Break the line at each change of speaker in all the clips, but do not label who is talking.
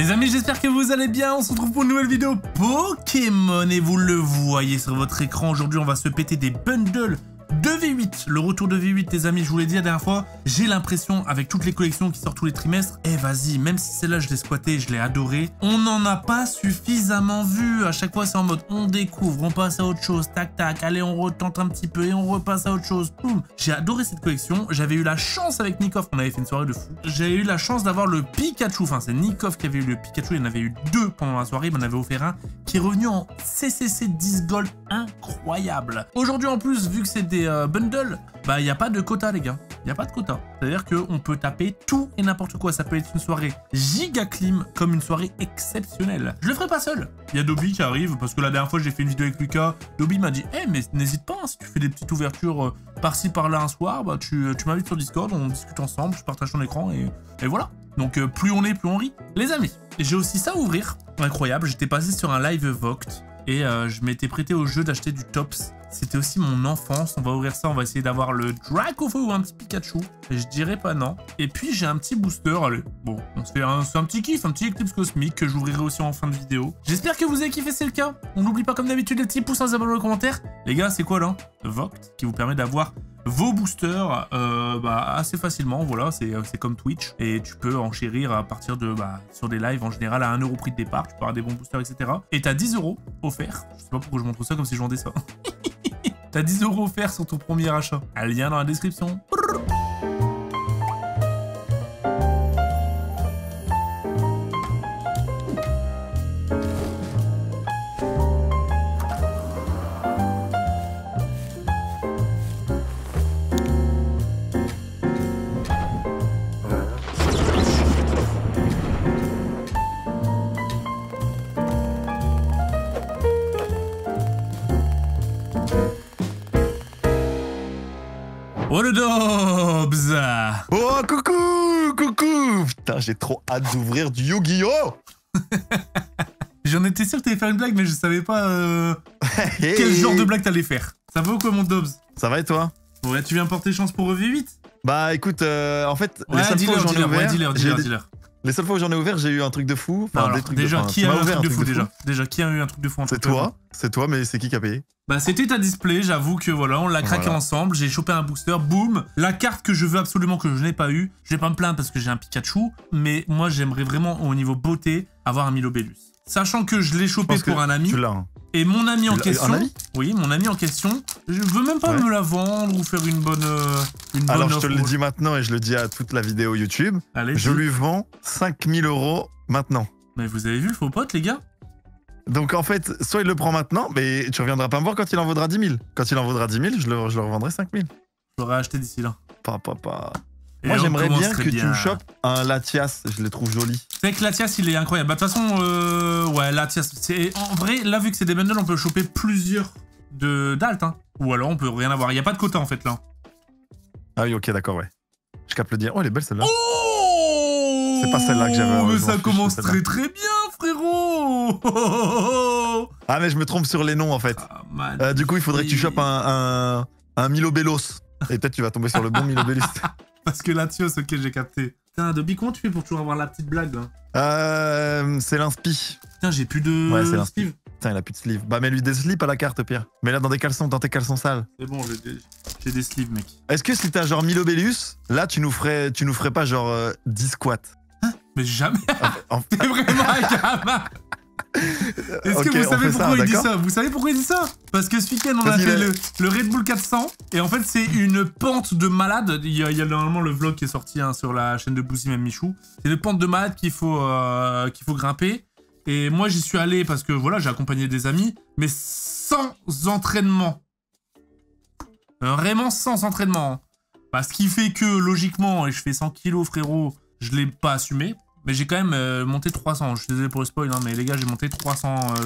Les amis, j'espère que vous allez bien. On se retrouve pour une nouvelle vidéo Pokémon. Et vous le voyez sur votre écran. Aujourd'hui, on va se péter des bundles de V8. Le retour de V8, les amis, je vous l'ai dit la dernière fois. J'ai l'impression, avec toutes les collections qui sortent tous les trimestres, vas-y, même si celle-là, je l'ai squattée, je l'ai adorée, on n'en a pas suffisamment vu. À chaque fois, c'est en mode, on découvre, on passe à autre chose, tac, tac, allez, on retente un petit peu et on repasse à autre chose. Boum. J'ai adoré cette collection. J'avais eu la chance avec Nikov, on avait fait une soirée de fou. J'ai eu la chance d'avoir le Pikachu. Enfin, c'est Nikov qui avait eu le Pikachu. Il y en avait eu deux pendant la soirée. Il m'en avait offert un qui est revenu en CCC 10 Gold. Incroyable. Aujourd'hui, en plus, vu que c'est des bundles, bah, il n'y a pas de quota, les gars. Il n'y a pas de quota. C'est-à-dire qu'on peut taper tout et n'importe quoi. Ça peut être une soirée giga clim comme une soirée exceptionnelle. Je le ferai pas seul. Il y a Dobby qui arrive parce que la dernière fois, j'ai fait une vidéo avec Lucas. Dobby m'a dit, mais n'hésite pas, hein, si tu fais des petites ouvertures par-ci, par-là un soir, bah, tu m'invites sur Discord, on discute ensemble, je partage ton écran et voilà. Donc, plus on est, plus on rit. Les amis, j'ai aussi ça à ouvrir. Incroyable, j'étais passé sur un live Voct et je m'étais prêté au jeu d'acheter du Tops. C'était aussi mon enfance. On va ouvrir ça, on va essayer d'avoir le Dracofeu ou un petit Pikachu. Et je dirais pas non. Et puis j'ai un petit booster, allez. Bon, on se fait un petit kiff, un petit Eclipse Cosmique que j'ouvrirai aussi en fin de vidéo. J'espère que vous avez kiffé, c'est le cas. On n'oublie pas comme d'habitude les petits pouces, un abonnement, le commentaire. Les gars, c'est quoi là? Voct, qui vous permet d'avoir vos boosters assez facilement, voilà, c'est comme Twitch et tu peux enchérir à partir de sur des lives en général à 1 € prix de départ, tu peux avoir des bons boosters, etc. Et t'as 10 € offerts, je sais pas pourquoi je montre ça comme si je vendais ça. T'as 10 € offerts sur ton premier achat, un lien dans la description. Oh le Dobbs!
Oh coucou! Putain, j'ai trop hâte d'ouvrir du Yu-Gi-Oh!
J'en étais sûr que t'allais faire une blague, mais je savais pas quel genre de blague t'allais faire. Ça va ou quoi, mon Dobbs?
Ça va et toi?
Ouais, tu viens porter chance pour V8?
Bah écoute, en fait,
ouais,
les seules fois où j'en ai ouvert...
dealer.
Les seules fois où j'en ai ouvert, j'ai eu un truc de fou. Enfin,
alors,
des trucs
déjà,
de...
qui a eu un truc de fou déjà, qui a eu un truc de fou?
C'est toi, mais c'est qui a payé?
Bah c'était ta display, j'avoue que voilà, on l'a craqué ensemble, j'ai chopé un booster, boum. La carte que je veux absolument que je n'ai pas eu, je vais pas me plaindre parce que j'ai un Pikachu, mais moi j'aimerais vraiment au niveau beauté avoir un Milobellus. Sachant que je l'ai chopé pour un ami.
Tu l'as, hein.
Et mon ami en question,
un ami
oui, mon ami en question, je veux même pas me la vendre ou faire une bonne
Alors je te le dis maintenant et je le dis à toute la vidéo YouTube,
allez,
je lui vends 5000 € maintenant.
Mais vous avez vu le faux pote, les gars?
Donc en fait, soit il le prend maintenant, mais tu reviendras pas me voir quand il en vaudra 10 000. Quand il en vaudra 10 000, je le revendrai 5 000.
Je l'aurais acheté d'ici là.
Moi j'aimerais bien que tu me chopes un Latias, je le trouve joli.
C'est que Latias il est incroyable. Bah de toute façon, ouais, Latias, c'est en vrai, là vu que c'est des bundles, on peut choper plusieurs d'alt, hein. Ou alors on peut rien avoir. Il n'y a pas de quota en fait là.
Ah oui, ok, d'accord, ouais. Je capte le dire. Oh, elle est belle celle-là.
Oh,
c'est pas celle-là que j'avais.
Mais ça commence très bien, frérot.
Ah, mais je me trompe sur les noms en fait. Du coup, il faudrait que tu chopes un Milobellos. Et peut-être tu vas tomber sur le bon Milobellus.
Parce que Latios, ok, j'ai capté. Putain, Dobby, comment tu fais pour toujours avoir la petite blague là?
C'est l'inspi.
Putain, j'ai plus de.
Ouais, c'est l'inspi. Putain, il a plus de sleeve. Bah, mets-lui des slips à la carte, Pierre. Mets-la dans tes caleçons sales.
C'est bon, j'ai des sleeves, mec.
Est-ce que si t'as genre Milobellus, là, tu nous ferais pas genre 10 squats?
Hein? Mais jamais. T'es vraiment un gamin. Est-ce que vous savez pourquoi il dit ça? Vous savez pourquoi il dit ça? Parce que ce week-end on a fait le Red Bull 400 et en fait c'est une pente de malade. Il y a normalement le vlog qui est sorti sur la chaîne de Bouzy même Michou. C'est une pente de malade qu'il faut grimper. Et moi j'y suis allé parce que voilà, j'ai accompagné des amis, mais sans entraînement. Vraiment sans entraînement. Bah, ce qui fait que logiquement, et je fais 100 kilos frérot, je l'ai pas assumé. Mais j'ai quand même monté 300, je suis désolé pour le spoil, hein, mais les gars, j'ai monté 300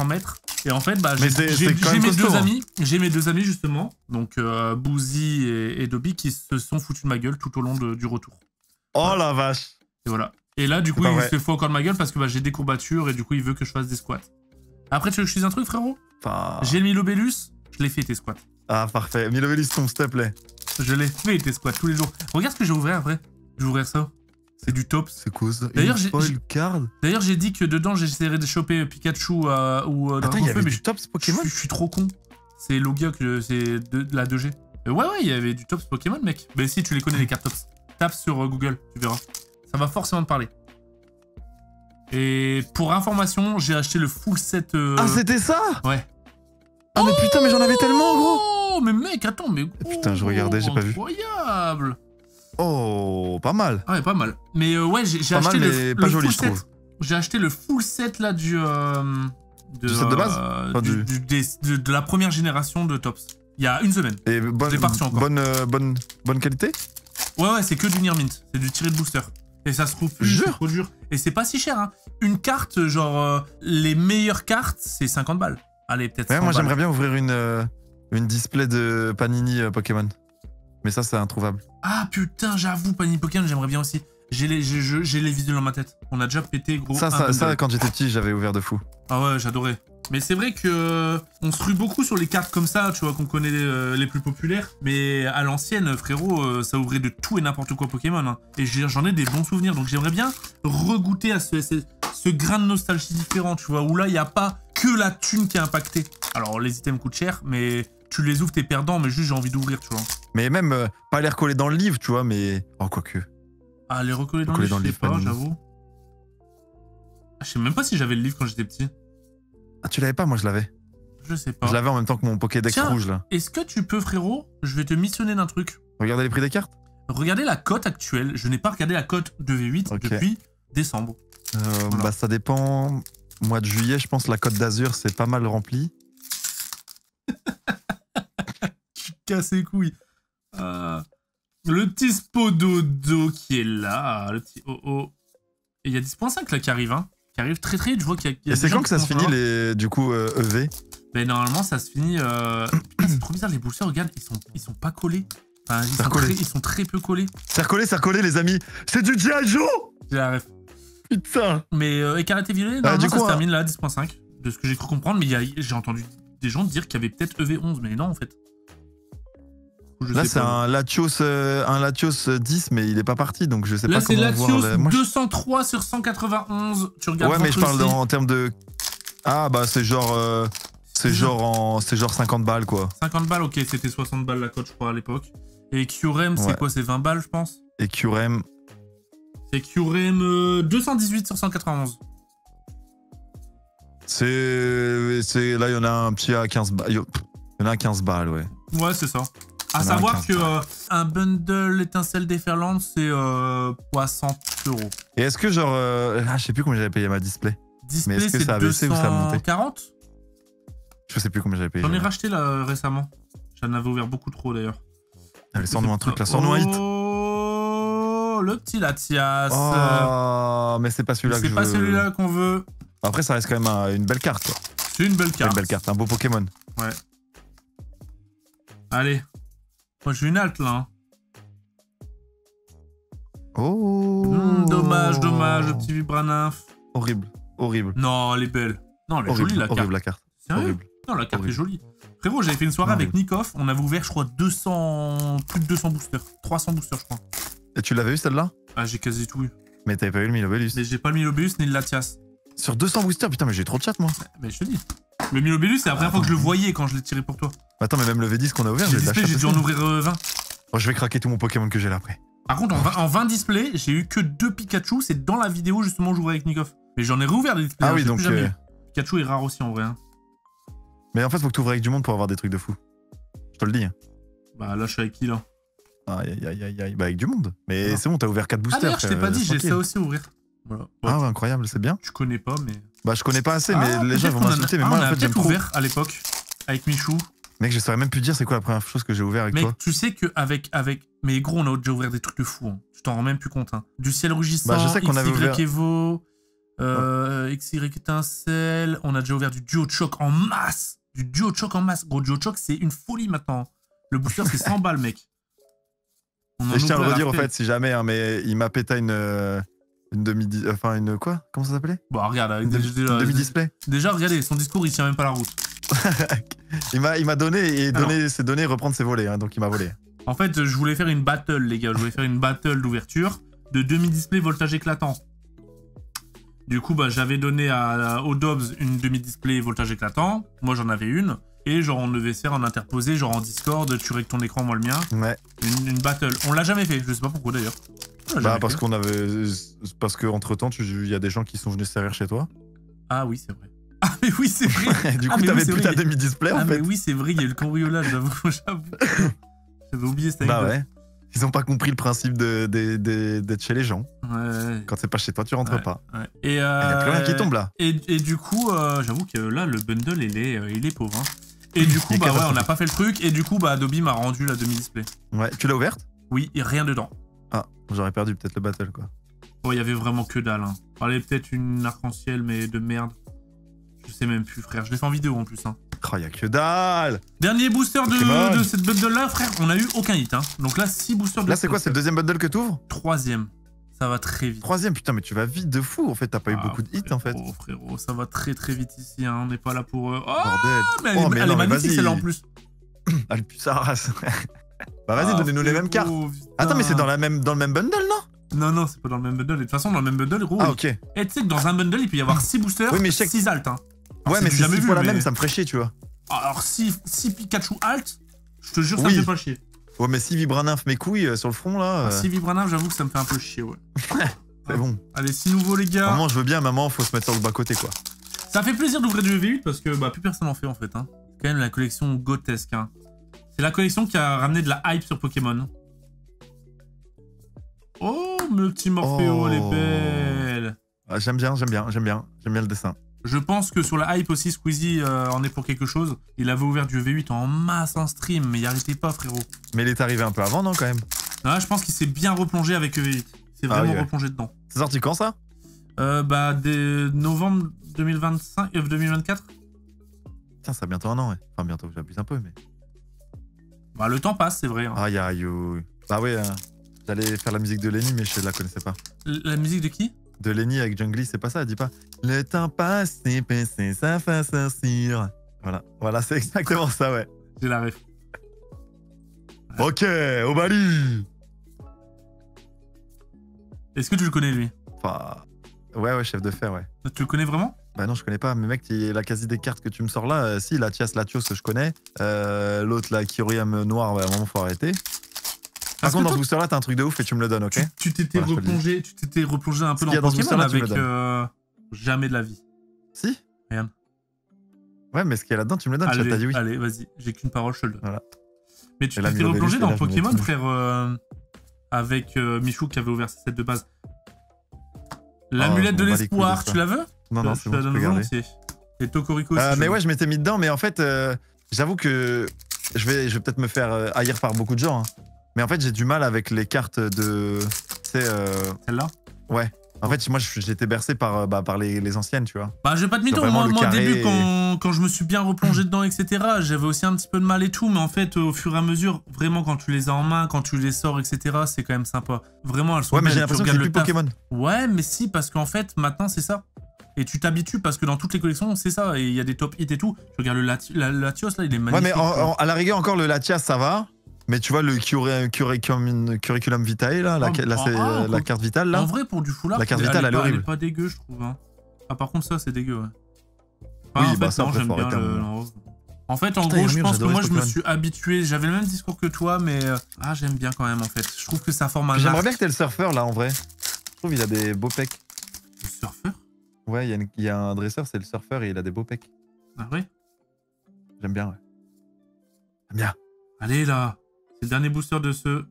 mètres. Et en fait, bah, j'ai mes deux amis justement, donc Bouzy et Dobby, qui se sont foutus de ma gueule tout au long du retour.
Oh voilà. La vache.
Et voilà. Et là, du coup, il se fout encore de ma gueule parce que j'ai des courbatures et du coup, il veut que je fasse des squats. Après, tu veux que je dise un truc, frérot? J'ai le Milobellus, je l'ai fait tes squats.
Ah, parfait. Milobellus tombe, s'il te plaît.
Je l'ai fait tes squats tous les jours. Regarde ce que j'ai ouvert après. Je vais ouvrir ça. C'est du top.
C'est cause.
D'ailleurs,
j'ai
dit que dedans, j'essaierais de choper Pikachu ou
Attends, il y avait du Tops Pokémon.
Je suis trop con. C'est Logia, c'est de la 2G. Ouais, il y avait du Tops Pokémon, mec. Mais si, tu les connais, les cartes Tops. Tape sur Google, tu verras. Ça va forcément te parler. Et pour information, j'ai acheté le full set...
Ah, c'était ça?
Ouais.
Ah, mais putain, mais j'en avais tellement, gros.
Oh, mais mec, attends, mais...
Putain, je regardais, j'ai pas vu.
Incroyable.
Oh, pas mal.
Ah ouais, pas mal. Mais ouais, j'ai acheté
le joli,
full set. J'ai acheté le full set, là, du
set de base
de la première génération de Tops. Il y a une semaine.
Et bonne qualité?
Ouais, c'est que du Near Mint. C'est du tiré de booster. Et ça se trouve plus, c'est trop dur. Et c'est pas si cher, hein. Une carte, genre, les meilleures cartes, c'est 50 balles. Allez, peut-être 100 balles.
Moi, j'aimerais bien ouvrir une display de Panini Pokémon. Mais ça, c'est introuvable.
Ah, putain, j'avoue, Panini Pokémon, j'aimerais bien aussi. J'ai les visuels dans ma tête. On a déjà pété, gros.
Ça quand j'étais petit, j'avais ouvert de fou.
Ah ouais, j'adorais. Mais c'est vrai que on se rue beaucoup sur les cartes comme ça, tu vois, qu'on connaît les plus populaires. Mais à l'ancienne, frérot, ça ouvrait de tout et n'importe quoi Pokémon. Hein. Et j'en ai des bons souvenirs. Donc j'aimerais bien regoûter à ce grain de nostalgie différent, tu vois, où là, il n'y a pas que la thune qui est impactée. Alors, les items coûtent cher, mais tu les ouvres, t'es perdant, mais juste j'ai envie d'ouvrir, tu vois.
Mais même, pas les recoller dans le livre, tu vois, mais... Oh, quoique.
Ah, les recoller dans le livre, je sais pas, j'avoue. Ah, je sais même pas si j'avais le livre quand j'étais petit.
Ah, tu l'avais pas? Moi, je l'avais.
Je sais pas.
Je l'avais en même temps que mon Pokédex rouge, là.
Est-ce que tu peux, frérot, je vais te missionner d'un truc.
Regardez les prix des cartes.
Regardez la cote actuelle. Je n'ai pas regardé la cote de V8 depuis décembre.
Voilà. Bah, ça dépend. Mois de juillet, je pense la cote d'Azur, c'est pas mal rempli.
Tu casses les couilles. Le petit Spododo qui est là. Le petit Oh. Et il y a 10.5 là qui arrive, hein. Qui arrive très très vite. Je vois qu'il y a
et c'est quand que ça se finit, du coup, EV?
Ben normalement, ça se finit... Putain, c'est trop bizarre, les boosters, regarde, ils sont pas collés. Enfin, ils sont très peu collés.
C'est recollé, les amis. C'est du G.I. Joe!
J'ai la ref.
Putain.
Mais Écarlate Violet, normalement, ça se termine là, 10.5. De ce que j'ai cru comprendre, mais j'ai entendu des gens dire qu'il y avait peut-être EV11, mais non, en fait.
Là, c'est un Latios 10, mais il est pas parti, donc je sais pas comment voir.
Là, c'est Latios 203 sur 191. Tu regardes.
Ouais, mais je parle en termes de... Ah, bah, c'est genre... c'est genre 50 balles, quoi.
50 balles, ok, c'était 60 balles la cote, je crois, à l'époque. Et Kyurem, c'est quoi? C'est 20 balles, je pense.
Et Kyurem...
C'est Kyurem 218 sur 191.
Là, il y en a un petit à 15 balles. Il y en a à 15 balles, ouais.
Ouais, c'est ça. À savoir que un bundle étincelle déferlante, c'est 60 €.
Et est-ce que genre... je sais plus combien j'avais payé ma display.
Mais est-ce que ça a baissé ou ça a monté? 40?
Je sais plus combien j'avais payé.
J'en ai racheté là récemment. J'en avais ouvert beaucoup trop d'ailleurs.
Allez, sors-nous un truc là, sors-nous un hit.
Oh, le petit Latias.
Oh, mais c'est pas celui-là que je veux.
C'est pas celui-là qu'on veut.
Après, ça reste quand même une belle carte, quoi.
C'est une belle carte.
Une belle carte, un beau Pokémon.
Ouais. Allez. Moi, j'ai une halte là. Hein.
Oh.
Dommage, le petit Vibranymph.
Horrible.
Non, elle est belle. Non, elle est jolie la carte.
Horrible la carte.
Horrible. Non, la carte est jolie. Frérot, j'avais fait une soirée avec Nikov. On avait ouvert, je crois, plus de 200 boosters. 300 boosters, je crois.
Et tu l'avais eu celle-là? Ah,
j'ai quasi tout eu.
Mais t'avais pas eu le Milobellus?
Mais j'ai pas le Milobellus ni le Latias.
Sur 200 boosters? Putain, mais j'ai trop de chat, moi.
Mais je te dis. Le Milobellus, c'est la première fois que je le voyais quand je l'ai tiré pour toi.
Attends, mais même le V10 qu'on a ouvert,
j'ai dû en ouvrir 20.
Oh, je vais craquer tout mon Pokémon que j'ai là après.
Par contre, en 20 displays, j'ai eu que 2 Pikachu. C'est dans la vidéo, justement, où j'ouvrais avec Nikov. Mais j'en ai rouvert des displays.
Ah oui, donc.
Pikachu est rare aussi, en vrai. Hein.
Mais en fait, faut que tu ouvres avec du monde pour avoir des trucs de fou. Je te le dis.
Bah là, je suis avec qui, là?
Aïe. Bah, avec du monde. Mais c'est bon, t'as ouvert 4 boosters.
Ah, d'ailleurs, je t'ai pas dit, j'ai ça aussi à ouvrir. Voilà.
Ah, ouais, incroyable, c'est bien.
Tu connais pas, mais.
Bah, je connais pas assez, mais les gens vont m'insulter. Mais moi, en fait, j'aime trop.
Ouvert à l'époque, avec Michou.
Mec, je saurais même plus dire c'est quoi la première chose que j'ai ouvert avec toi.
Mec, tu sais qu'avec. Mais gros, on a déjà ouvert des trucs de fou. Hein. Tu t'en rends même plus compte. Hein. Du ciel rugissant,
je sais qu'on avait ouvert...
Evo, XY étincelle. On a déjà ouvert du duo de choc en masse. Gros, duo de choc, c'est une folie maintenant. Le booster, c'est 100 balles, mec.
Et je tiens à le redire, en fait, si jamais, hein, mais il m'a pété une demi... Enfin, une quoi? Comment ça s'appelait?
Bon, regarde,
une demi-display.
Déjà, regardez, son discours, il tient même pas la route.
il m'a donné, et donner ses données, reprendre ses volets, hein, donc il m'a volé.
En fait, je voulais faire une battle, les gars. Je voulais faire une battle d'ouverture. de demi-display voltage éclatant. Du coup, bah, j'avais donné au Dobbs une demi-display voltage éclatant. Moi, j'en avais une. Et genre, on devait faire en interposé, genre en Discord, tu règles ton écran, moi le mien.
Ouais.
Une battle. On l'a jamais fait, je sais pas pourquoi d'ailleurs.
Bah, parce qu'on avait. Parce qu'entre temps, il y a des gens qui sont venus se servir chez toi.
Ah oui, c'est vrai. Ah, mais oui, c'est vrai.
Du coup, t'avais plus ta demi-display en fait.
Ah, mais oui, c'est vrai, il y a eu le cambriolage, j'avoue. J'avais oublié cette anecdote.
Bah ouais. Ils ont pas compris le principe d'être chez les gens.
Ouais.
Quand c'est pas chez toi, tu rentres pas.
Ouais. Et
y a plus rien qui tombe là.
Et du coup, j'avoue que là, le bundle, il est pauvre. Hein. Et du coup, bah ouais, on n'a pas fait le truc. Et du coup, bah Adobe m'a rendu la demi-display.
Ouais, tu l'as ouverte?
Oui, et rien dedans.
Ah, j'aurais perdu peut-être le battle quoi.
Oh, il y avait vraiment que dalle. Hein. Fallait peut-être une arc-en-ciel, mais de merde. Je sais même plus, frère. Je l'ai fait en vidéo en plus. Hein.
Oh, y a que dalle!
Dernier booster de cette bundle là, frère. On a eu aucun hit. Hein. Donc là, 6 boosters de.
Là, c'est quoi? C'est le deuxième bundle que t'ouvres?
Troisième. Ça va très vite.
Troisième, putain, mais tu vas vite de fou. En fait, t'as pas eu beaucoup de hits en fait.
Oh, frérot, ça va très vite ici. Hein. On n'est pas là pour. Oh,
bordel.
mais elle est magnifique celle-là en plus.
Elle pue sa race. Bah, vas-y, donnez-nous les mêmes cartes.
Putain.
Attends, mais c'est dans le même bundle, non?
Non, c'est pas dans le même bundle. De toute façon, dans le même bundle, gros.
Ah, ok.
Et tu sais que dans un bundle, il peut y avoir 6 boosters,
oui, mais
6 alt. Hein. Alors,
ouais, mais si c'est pas la même, ça me ferait chier, tu vois.
Alors, si Pikachu alt, je te jure, ça me fait pas chier.
Ouais, mais si Vibranimf mes couilles sur le front, là...
Si Vibranimf, j'avoue que ça me fait un peu chier, ouais.
C'est bon.
Allez, 6 nouveaux, les gars.
Maman, je veux bien, maman, faut se mettre sur le bas-côté, quoi.
Ça fait plaisir d'ouvrir du V8 parce que bah, plus personne en fait, en fait. Hein. C'est quand même la collection grotesque. Hein. C'est la collection qui a ramené de la hype sur Pokémon. Oh, le petit Morpheo, elle est belle.
Ah, j'aime bien le dessin.
Je pense que sur la hype aussi, Squeezie en est pour quelque chose. Il avait ouvert du V8 en masse en stream, mais il arrêtait pas, frérot.
Mais il est arrivé un peu avant, non, quand même?
Ah, je pense qu'il s'est bien replongé avec V8. Il s'est vraiment replongé dedans.
C'est sorti quand, ça?
Bah, dès novembre 2024.
Tiens, ça a bientôt un an, ouais. Enfin, bientôt, j'abuse un peu, mais...
Bah, le temps passe, c'est vrai. Hein.
Aïe, aïe, aïe. Bah ouais, j'allais faire la musique de Lenny, mais je la connaissais pas.
La musique de qui?
De Lenny avec Jungly, c'est pas ça, elle dit pas « Le temps passe, c'est passé, ça fait sortir ». Voilà, c'est exactement ça, ouais.
J'ai la ref.
Ouais. Ok, au Bali.
Est-ce que tu le connais, lui?
Enfin... Ouais, chef de fer, ouais.
Tu le connais vraiment?
Bah non, je connais pas, mais mec, la quasi des cartes que tu me sors là, si, Latias, Latios, je connais. L'autre, là, Kyurem noir, bah, à un moment, faut arrêter. Par contre, dans ce booster-là, t'as un truc de ouf et tu me le donnes, ok?
Tu t'étais replongé un peu dans Pokémon avec jamais de la vie.
Si?
Regarde.
Ouais, mais ce qu'il y a là-dedans, tu me le donnes,
allez,
t'as dit oui.
Allez, vas-y, j'ai qu'une parole, je te le donne.
Voilà.
Mais tu t'étais replongé dans Pokémon, frère, avec Michou qui avait ouvert ses sets de base. L'amulette de l'espoir, tu la veux?
Non, c'est bon,
je te la donne volontiers. Et Tokoriko aussi.
Mais ouais, je m'étais mis dedans, mais en fait, j'avoue que je vais peut-être me faire haïr par beaucoup de gens. Hein. Mais en fait, j'ai du mal avec les cartes de...
Celle-là?
Ouais. En fait, moi, j'étais bercé par les anciennes, tu vois.
Bah, je vais pas te mytho. Moi, au début, quand je me suis bien replongé dedans, etc., j'avais aussi un petit peu de mal et tout. Mais en fait, au fur et à mesure, vraiment, quand tu les as en main, quand tu les sors, etc., c'est quand même sympa. Vraiment, elles sont
belles. Ouais, mais j'ai l'impression que c'est plus Pokémon.
Ouais, mais si, parce qu'en fait, maintenant, c'est ça. Et tu t'habitues parce que dans toutes les collections, c'est ça. Et il y a des top hits et tout. Je regarde le Latios, là, il est magnifique.
Ouais, mais à la rigueur, encore le Latias, ça va. Mais tu vois, le Curriculum Vitae, là, la carte vitale, là.
En vrai, pour du full art,
la carte vitale, elle est horrible.
Elle est pas dégueu, je trouve. Hein. Ah, par contre, ça, c'est dégueu, ouais.
Oui,
en
bah
fait,
ça,
non, j'aime bien le... En fait, en gros, je pense que moi, je me suis habitué. J'avais le même discours que toi, mais... j'aime bien quand même, en fait. Je trouve que ça forme un arc.
J'aimerais bien que t'aies le surfeur, là, en vrai. Je trouve qu'il a des beaux pecs.
Le surfeur?
Ouais, il y a un dresseur, c'est le surfeur, et il a des beaux pecs.
Ah ouais?
J'aime bien, ouais. J'aime bien.
Allez, là. C'est le dernier booster de ce...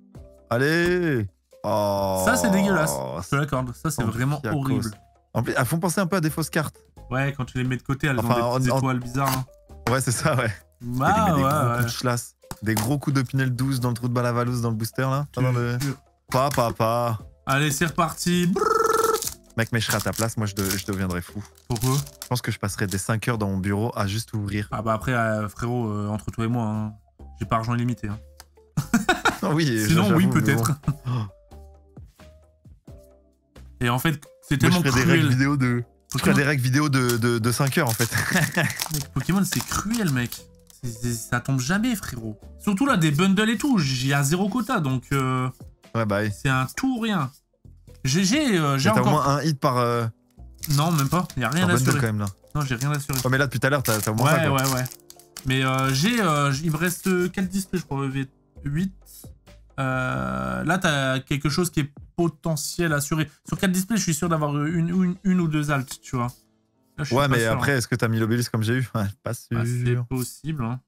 Allez! Oh,
ça, c'est dégueulasse. Je te l'accorde. Ça, c'est vraiment horrible.
En plus, elles font penser un peu à des fausses cartes.
Ouais, quand tu les mets de côté, elles ont des petites étoiles bizarres. Hein.
Ouais, c'est ça, ouais.
Bah,
des gros coups de chlasse. Des gros coups de Pinel 12 dans le trou de Balavalos dans le booster, là. Pas.
Allez, c'est reparti. Brrr.
Mec, mais je serai à ta place, moi, je deviendrai fou.
Pourquoi?
Je pense que je passerai des 5 heures dans mon bureau à juste ouvrir.
Ah bah après, frérot, entre toi et moi, hein, j'ai pas argent illimité. Hein.
Oui,
sinon, oui, peut-être.
Bon.
Et en fait, c'est tellement cruel.
Je ferai des règles vidéo de 5 heures, en fait.
Mec, Pokémon, c'est cruel, mec. Ça tombe jamais, frérot. Surtout là, des bundles et tout. J'y ai zéro quota, donc...
ouais, bah oui.
C'est un tout ou rien. J'ai
T'as au
encore...
moins un hit par
Non, même pas. Y'a rien à
bundle
assurer.
quand même là.
Non, j'ai rien assuré.
Ouais, mais là depuis tout à l'heure, t'as au moins ça, quoi.
Ouais. Mais il me reste 4 displays, je crois, EV8. Là, t'as quelque chose qui est potentiel assuré. Sur 4 displays, je suis sûr d'avoir une ou deux alts, tu vois. Là, je suis
Ouais,
pas
mais
sûr,
après,
hein.
est-ce que t'as mis l'obélisque comme j'ai eu? Ouais, pas sûr.
Bah, c'est possible, hein.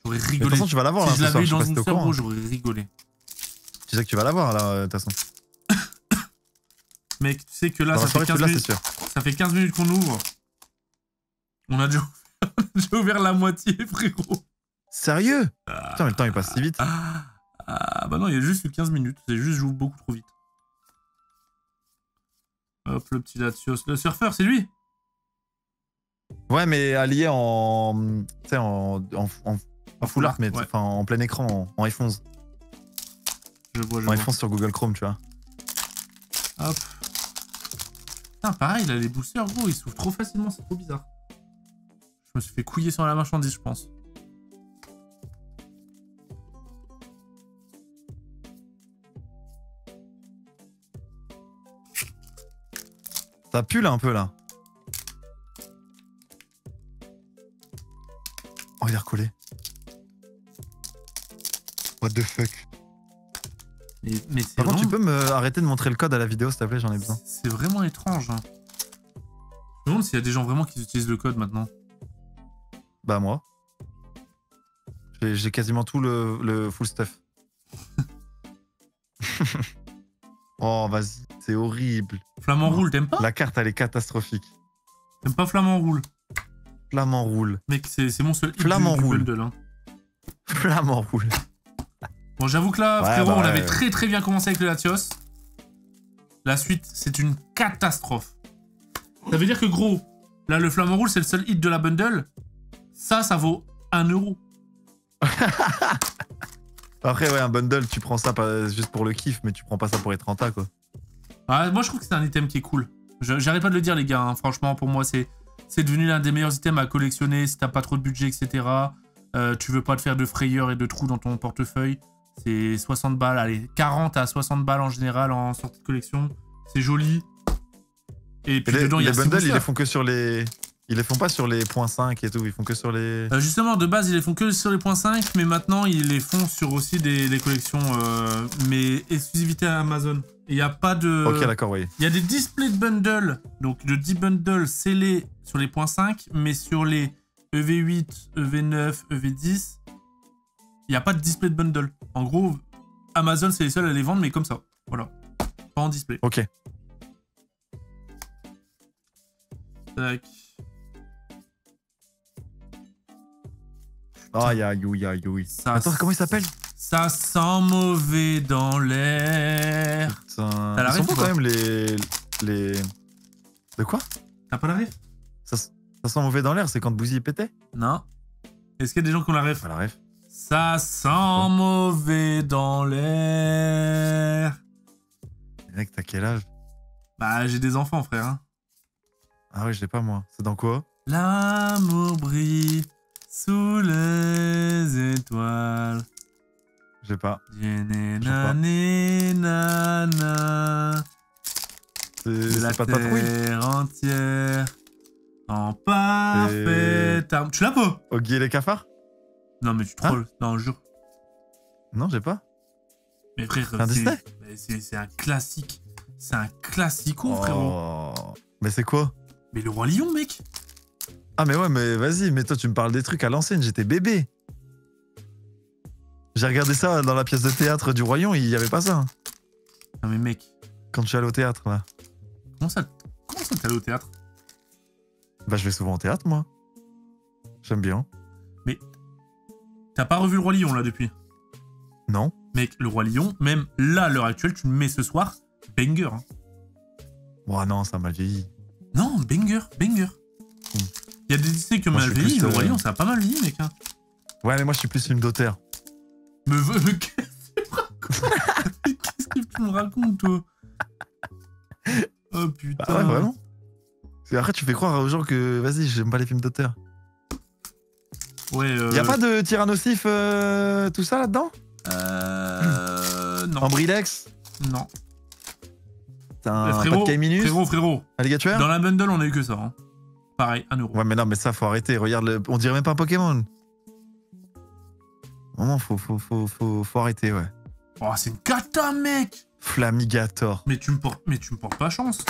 J'aurais
Mais de toute
rigolé.
façon, tu vas l'avoir
Si
là
je
ce soir,
l'avais
je sais
dans
pas si
une
t'es au
serve,
courant.
j'aurais rigolé.
Tu sais que tu vas l'avoir là, de toute façon.
Mec, tu sais que là,
Dans la
ça fait
soirée,
15
tu l'as, c'est
minutes.
sûr.
Ça fait 15 minutes qu'on ouvre. On a déjà j'ai ouvert la moitié, frérot.
Sérieux? Putain, mais le temps il passe si vite.
Bah non, il y a juste eu 15 minutes. C'est juste, je joue beaucoup trop vite. Hop, le petit Latios. Le surfeur, c'est lui?
Ouais, mais allié en. Tu sais, en full art, mais
ouais.
enfin en plein écran, en F11.
Je vois.
En F11 sur Google Chrome, tu vois.
Hop. Putain, pareil, là, les boosters, gros, ils s'ouvrent trop facilement, c'est trop bizarre. Je me suis fait couiller sur la marchandise, je pense.
Ça pue là un peu là. Oh, il est recollé. What the fuck?
Mais c'est
Par contre,
vraiment...
tu peux me arrêter de montrer le code à la vidéo, s'il te plaît, j'en ai besoin.
C'est vraiment étrange. Hein. Je me demande s'il y a des gens vraiment qui utilisent le code maintenant.
Bah, moi. J'ai quasiment tout le full stuff. Oh, vas-y, c'est horrible.
Flamand roule, t'aimes pas?
La carte, elle est catastrophique.
T'aimes pas Flamand roule?
Flamand roule.
Mec, c'est mon seul hit
Flamand
du
roule.
bundle. Hein.
Flamand roule.
Bon, j'avoue que là,
Ouais,
frérot,
bah
on avait
ouais.
très bien commencé avec le Latios. La suite, c'est une catastrophe. Ça veut dire que, gros, là, le Flamand roule, c'est le seul hit de la bundle. Ça vaut 1 €.
Après, ouais, un bundle, tu prends ça pas juste pour le kiff, mais tu prends pas ça pour être renta, quoi.
Ah, moi, je trouve que c'est un item qui est cool. J'arrête pas de le dire, les gars. Hein. Franchement, pour moi, c'est devenu l'un des meilleurs items à collectionner si t'as pas trop de budget, etc. Tu veux pas te faire de frayeurs et de trous dans ton portefeuille. C'est 60 balles, allez, 40 à 60 balles en général en sortie de collection. C'est joli. Et puis dedans, il y a
les
6
bundles, ils
boosters.
les font que sur les... Ils les font pas sur les points 5 et tout, ils font que sur les...
Justement, de base, ils les font que sur les points 5, mais maintenant, ils les font sur aussi des collections, mais exclusivité à Amazon. Il n'y a pas de...
Ok, d'accord, oui.
Il y a des displays de bundles, donc de 10 bundles scellés sur les points 5, mais sur les EV8, EV9, EV10, il n'y a pas de display de bundle. En gros, Amazon, c'est les seuls à les vendre, mais comme ça. Voilà. Pas en display.
Ok.
Tac.
Aïe, aïe, aïe, aïe, aïe.
Ça,
Attends, comment il s'appelle?
Ça sent mauvais dans l'air.
Putain.
T'as la
Ils sont
ref
bons
ou
quand
pas
même les... De quoi?
T'as pas la ref?
Ça sent mauvais dans l'air, c'est quand Bouzy est pété?
Non. Est-ce qu'il y a des gens qui ont la ref?
Pas la ref.
Ça sent mauvais dans l'air.
Mec, t'as quel âge?
Bah, j'ai des enfants, frère. Hein.
Ah ouais, je l'ai pas moi. C'est dans quoi?
L'amour brille sous les étoiles.
Je sais pas.
Nana. De la
C'est pas de patrouille?
terre entière. En parfait. Tu l'as pas?
Oggy et les cafards?
Non, mais tu trolls. Non, jure.
Non, j'ai pas.
Mais frère,
un Disney?
c'est un classique. C'est un classico, frérot.
Oh. Mais c'est quoi?
Mais le Roi Lion, mec.
Ah mais ouais, mais vas-y, mais toi tu me parles des trucs à l'ancienne, j'étais bébé. J'ai regardé ça dans la pièce de théâtre du Royaume, il y avait pas ça.
Non mais mec,
Quand je suis allé au théâtre, là.
comment ça t'es allé au théâtre?
Bah je vais souvent au théâtre, moi. J'aime bien.
Mais t'as pas revu le Roi Lion, là, depuis?
Non.
Mec, le Roi Lion, même là, à l'heure actuelle, tu le mets ce soir, banger. Hein.
Oh non, ça m'a vieilli.
Non, banger. Il y a des Disney qui ont
Moi,
mal
je suis
vieilli,
plus,
le Roi Lion, ça a pas mal vieilli, mec. Hein.
Ouais, mais moi je suis plus film d'auteur.
Qu'est-ce que tu me racontes, toi? Oh putain.
Ah ouais, vraiment. Et après, tu fais croire aux gens que, vas-y, j'aime pas les films d'auteur.
Ouais,
Y'a pas de tyrannosif, tout ça là-dedans?
Non.
En Brilex?
Non.
Putain,
frérot,
pas de K-Minus.
Frérot.
Alligator.
Dans la bundle, on a eu que ça. Hein. Pareil, 1€.
Ouais, mais non, mais ça, faut arrêter. Regarde, on dirait même pas un Pokémon. Vraiment, faut arrêter, ouais.
Oh, c'est une cata, mec.
Flamigator.
Mais tu me portes pas chance.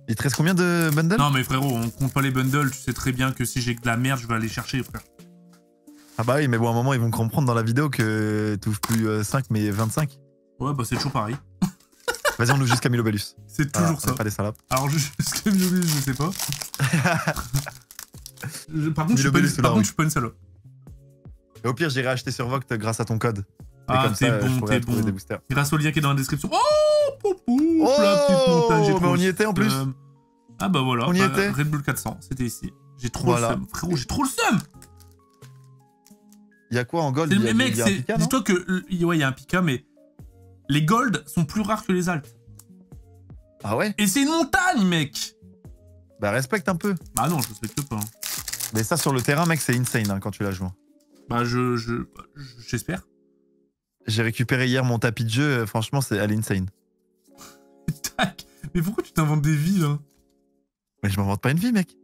Il te reste combien de bundles?
Non, mais frérot, on compte pas les bundles. Tu sais très bien que si j'ai que de la merde, je vais aller chercher, frère.
Ah bah oui, mais bon, à un moment, ils vont comprendre dans la vidéo que t'ouvres plus 5, mais 25.
Ouais, bah c'est toujours pareil.
Vas-y, on ouvre jusqu'à Milobellus.
C'est toujours ça.
Pas des salopes.
Alors, jusqu'à Milobellus, je sais pas. Par contre,
Milobellus,
je suis pas une salope.
Et au pire, j'irai acheter sur Voct grâce à ton code.
Ah,
comme
t'es
ça, je
bon,
pourrais
t'es
trouver
bon.
des boosters.
Grâce au lien qui est dans la description. Oh, poupou, la petite montagne, j'ai
mais
trop
on y
le
était en plus.
seum. Ah bah voilà,
On y était.
Red Bull 400, c'était ici. J'ai trop
Voilà.
le seum, frérot, j'ai trop le seum.
Il y a quoi en gold?
Mais mec,
il y a un Pika, non?
dis-toi que ouais, il y a un Pika, mais les golds sont plus rares que les alts.
Ah ouais?
Et c'est une montagne, mec.
Bah respecte un peu.
Bah non, je respecte pas. Hein.
Mais ça sur le terrain, mec, c'est insane hein, quand tu la joues.
Bah j'espère.
J'ai récupéré hier mon tapis de jeu, franchement, elle est insane.
Tac. Mais pourquoi tu t'inventes des vies là?
Mais je m'invente pas une vie, mec.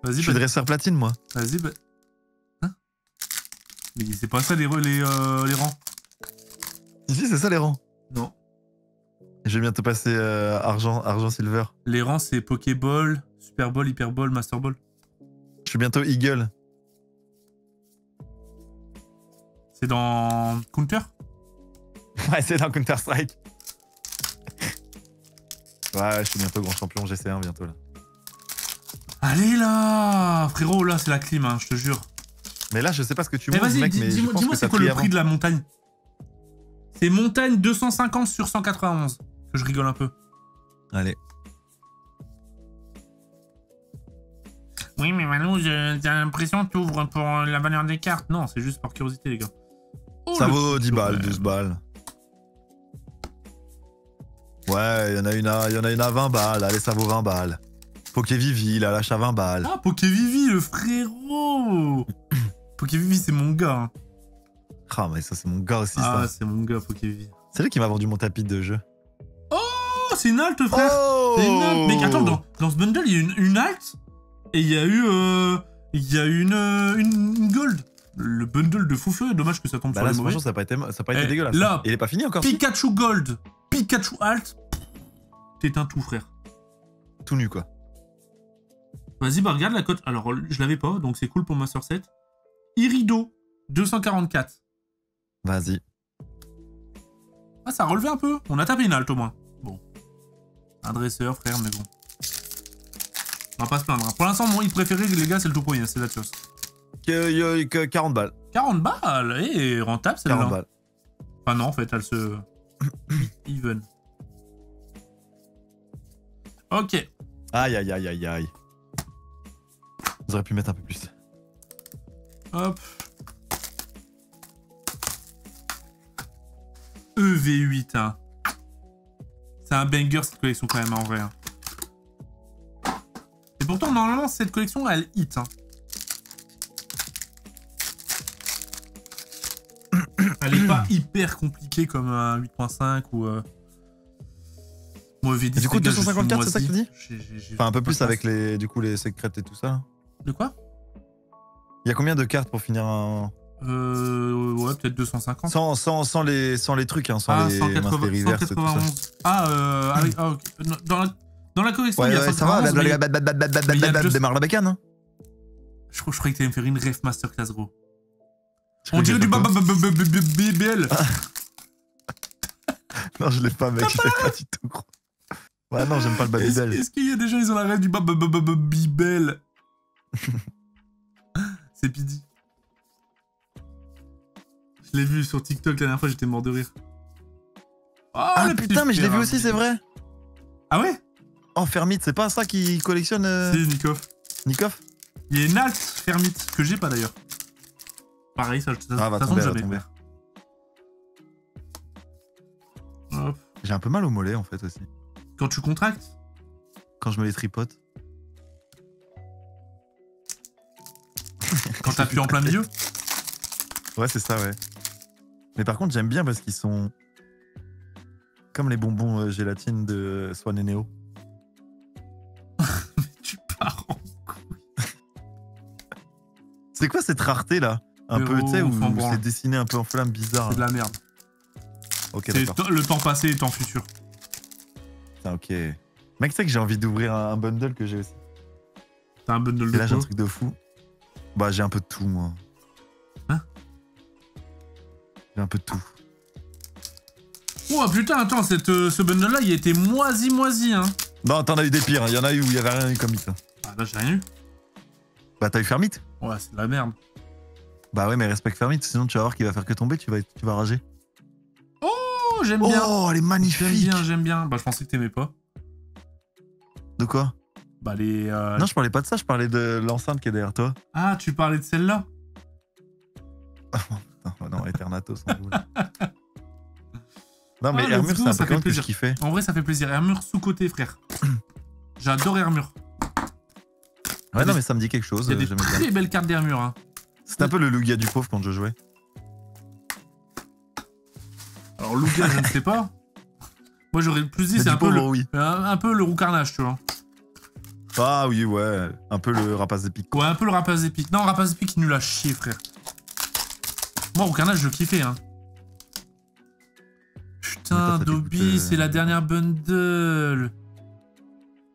Vas-y,
Je suis dresseur platine, moi.
Vas-y, bah. Hein? Mais c'est pas ça les rangs.
Si, c'est ça les rangs.
Non.
Je vais bientôt passer argent, silver.
Les rangs, c'est Pokéball, Super Ball, Hyper Ball, Master Ball.
Je suis bientôt Eagle.
C'est dans Counter?
Ouais, c'est dans Counter-Strike. Ouais, je suis bientôt grand champion GC1 bientôt là.
Allez là! Frérot, là, c'est la clim, hein, je te jure.
Mais là, je sais pas ce que tu
Mais
montes,
vas-y,
mec, mais
dis-moi c'est quoi le prix de la montagne? C'est montagne 250 sur 191. Que je rigole un peu.
Allez.
Oui, mais Manu, j'ai l'impression que tu ouvres pour la valeur des cartes. Non, c'est juste par curiosité, les gars. Oh,
Ça vaut 10 balles, 12 balles. Ouais, il y en a une à 20 balles. Allez, ça vaut 20 balles. Pokévivi, la lâche à 20 balles.
Ah, Pokévivi, le frérot. Pokévivi, c'est mon gars. Hein.
Ah, mais ça, c'est mon gars aussi,
Ah,
ça.
c'est mon gars, Pokévivi.
C'est lui qui m'a vendu mon tapis de jeu.
Oh, c'est une halte, frère.
Oh,
c'est une halte. Mec, attends, dans ce bundle, il y a une halte. Et il y a eu une gold. Le bundle de fou furieux, dommage que ça tombe
Bah
sur
là,
les mauvais.
franchement, ça a pas été dégueulasse.
Là,
il est pas fini encore.
Pikachu Gold, Pikachu Alt, t'es un tout, frère.
Tout nu, quoi.
Vas-y, bah regarde la cote. Alors, je l'avais pas, donc c'est cool pour Master 7. Irido, 244.
Vas-y.
Ah, ça a relevé un peu. On a tapé une halte au moins. Bon. Un dresseur, frère, mais bon. On va pas se plaindre. Hein. Pour l'instant, mon hit préféré, les gars, c'est le Topo, c'est Latios.
40 balles.
40 balles. Et rentable, celle-là.
40 balles.
Enfin, non, en fait, elle se. Even. Ok.
Aïe, aïe, aïe, aïe, aïe. Vous auriez pu mettre un peu plus.
Hop. EV8, hein. C'est un banger cette collection quand même en vrai. Hein. Et pourtant, normalement, cette collection, elle hit. Hein. Elle est pas hyper compliquée comme un 8.5 ou... Moi, EV10,
du coup,
les gars,
254, c'est ça que tu dis? Enfin, un peu plus
pas
avec les, du coup, les secrets et tout ça.
De quoi?
Il y a combien de cartes pour finir un...
Ouais, peut-être 250.
Sans les trucs, hein, sans les
180,
reverse et tout ça.
191. Ah, ok. Dans la collection,
Ouais,
il y a
ouais, ça va,
191,
démarre la bécane. Hein.
Je croyais que t'allais me faire une ref masterclass, gros. On dirait du BBL.
Non, je l'ai pas, mec, je l'ai pas du tout, gros. Ouais, non, j'aime pas le Babybel.
Est-ce qu'il y a des gens, ils ont la ref du Babybel? C'est Pidi. Je l'ai vu sur TikTok la dernière fois, j'étais mort de rire. Oh,
ah putain, mais je l'ai vu aussi, c'est vrai.
Ah ouais?
Oh, Fermite, c'est pas ça qui collectionne...
C'est Nikov.
Nikov?
Il y a une alt Fermite, que j'ai pas d'ailleurs. Pareil, ça
va
tombe
tomber,
jamais. Hop.
J'ai un peu mal au mollet, en fait, aussi.
Quand tu contractes?
Quand je me les tripote.
Quand t'appuies en plein milieu?
Ouais, c'est ça, ouais. Mais par contre, j'aime bien parce qu'ils sont... Comme les bonbons gélatine de Swan et Neo.
Tu pars en...
C'est quoi cette rareté là? Un peu, tu sais, où c'est dessiné un peu en flamme bizarre.
C'est de la merde.
Ok,
c'est
d'accord.
le temps passé et le temps futur.
Ah, ok. Mec, tu sais que j'ai envie d'ouvrir un bundle que j'ai aussi.
T'as un bundle de
Et là, j'ai un
quoi?
truc de fou. Bah, j'ai un peu de tout, moi.
Hein?
J'ai un peu de tout.
Oh putain, attends, ce bundle-là, il était moisi, hein.
Non, t'en as eu des pires. Il y en a eu où il y avait rien eu comme ça.
Ah, là, j'ai rien eu.
Bah, t'as eu Fermite?
Ouais, c'est de la merde.
Bah ouais, mais respecte Fermite, sinon tu vas voir qu'il va faire que tomber, tu vas rager.
Oh, j'aime bien.
Oh, elle est magnifique.
J'aime bien. Bah, je pensais que t'aimais pas.
De quoi?
Bah, les...
Non, je parlais pas de ça, je parlais de l'enceinte qui est derrière toi.
Ah, tu parlais de celle-là?
Non, Eternato, sans doute. Non, mais
Ah,
Hermure, c'est un
ça fait
Pokémon que je
plaisir.
kiffais.
En vrai, ça fait plaisir. Hermure sous-côté, frère. J'adore Hermure.
Ouais, non, mais ça me dit quelque chose.
Il y a des
j'aimais bien.
très belles cartes d'Hermure, hein.
C'était un peu le Lugia du pauvre quand je jouais.
Alors, Lugia, je ne sais pas. Moi, j'aurais plus dit,
Mais
c'est
du
un peu,
pauvre, oui.
un peu le Roucarnage, tu vois.
Ah oui, ouais. Un peu le rapace épique.
Ouais, un peu le Rapace épique. Non, Rapace épique, il nul à chier, frère. Moi, Roucarnage, je kiffais, hein. Putain, Dobby, c'est la dernière bundle.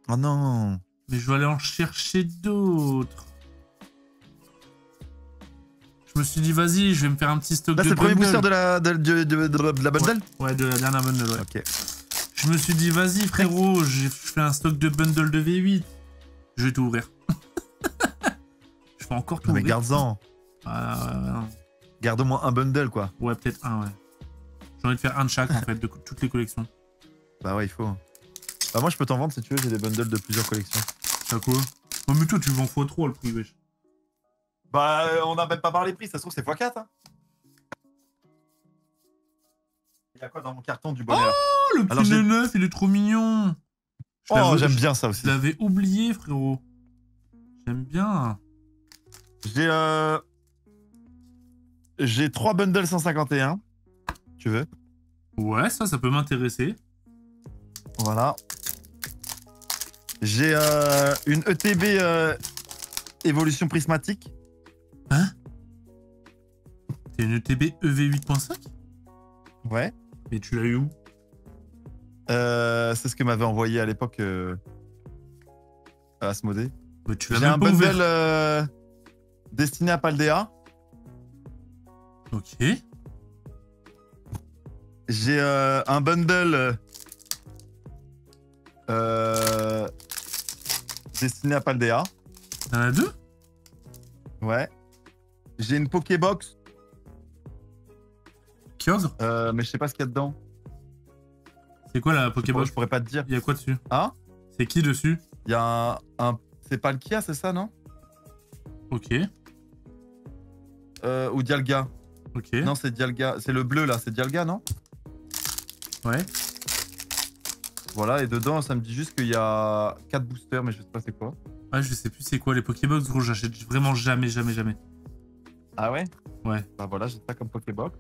Oh non.
Mais je dois aller en chercher d'autres. Je me suis dit, vas-y, je vais me faire un petit stock
Là,
de
c'est le premier
bundle.
booster de la bundle?
Ouais, de la dernière bundle, ouais.
Ok.
Je me suis dit, vas-y, frérot, je fais un stock de bundle de V8. Je vais tout ouvrir. Je fais encore tout
Non, mais
ouvrir.
garde-en. Garde au moins un bundle, quoi.
Ouais, peut-être un, ouais. J'ai envie de faire un de chaque, en fait, de toutes les collections.
Bah ouais, il faut. Bah moi, je peux t'en vendre si tu veux, j'ai des bundles de plusieurs collections.
Ça quoi? Oh, mais toi, tu vends x3 le prix, wesh.
Bah, on n'a même pas parlé prix, ça se trouve, c'est x4. Hein. Il y a quoi dans mon carton du bonheur?
Oh, le prix de neuf, il est trop mignon.
Oh, j'aime bien ça aussi.
Je l'avais oublié, frérot. J'aime bien.
J'ai 3 bundles 151. Tu veux?
Ouais, ça peut m'intéresser.
Voilà. J'ai une ETB évolution prismatique.
Hein? T'es une ETB EV8.5?
Ouais.
Mais tu l'as eu où?
C'est ce que m'avait envoyé à l'époque Asmodée.
J'ai
un bundle destiné à Paldea.
Ok.
J'ai un bundle destiné à Paldea.
T'en as deux?
Ouais. J'ai une Pokébox.
Kyogre?
Mais je sais pas ce qu'il y a dedans.
C'est quoi la Pokébox?
Je pourrais pas te dire.
Il y a quoi dessus?
Hein?
C'est qui dessus?
Il y a un... C'est Palkia, c'est ça, non?
Ok.
Ou Dialga.
Ok.
Non, c'est Dialga. C'est le bleu, là. C'est Dialga, non?
Ouais.
Voilà, et dedans, ça me dit juste qu'il y a 4 boosters, mais je sais pas c'est quoi.
Ouais, je sais plus c'est quoi les Pokébox, gros. J'achète vraiment jamais.
Ah ouais?
Ouais.
Bah voilà, j'ai ça comme Pokébox.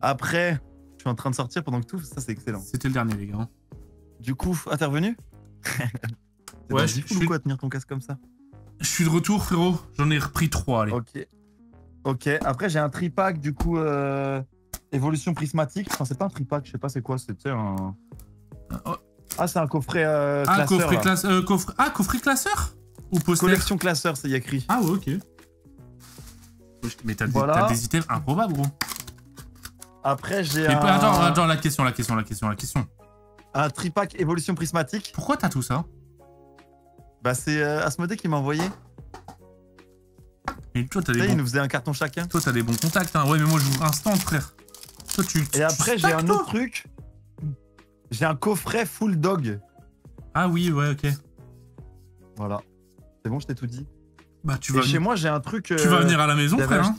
Après, je suis en train de sortir pendant que tout, ça c'est excellent.
C'était le dernier, les gars.
Du coup, intervenu?
Ouais,
je suis quoi à tenir ton casque comme ça?
Je suis de retour, frérot. J'en ai repris 3, allez.
Ok. Ok, après j'ai un tripack, du coup, évolution prismatique. Enfin, c'est pas un tripack, je sais pas c'est quoi, c'était un...
Oh.
Ah, c'est un coffret classeur.
Coffret classeur? Ou poster?
Collection classeur, c'est y écrit.
Ah ouais, ok. Mais t'as des items improbables, gros.
Après, j'ai
Attends, la question.
un tripack évolution prismatique.
Pourquoi t'as tout ça?
Bah, c'est Asmodée qui m'a envoyé.
Et toi, t'as des
Il nous faisait un carton chacun.
Toi, t'as des bons contacts, hein. Ouais, mais moi, j'ouvre instant, frère. Toi,
Et après, j'ai un autre truc. J'ai un coffret full dog.
Ah oui, ouais, ok.
Voilà. C'est bon, je t'ai tout dit.
Bah, tu vas...
Chez moi, j'ai un truc...
Tu vas venir à la maison, frère, hein.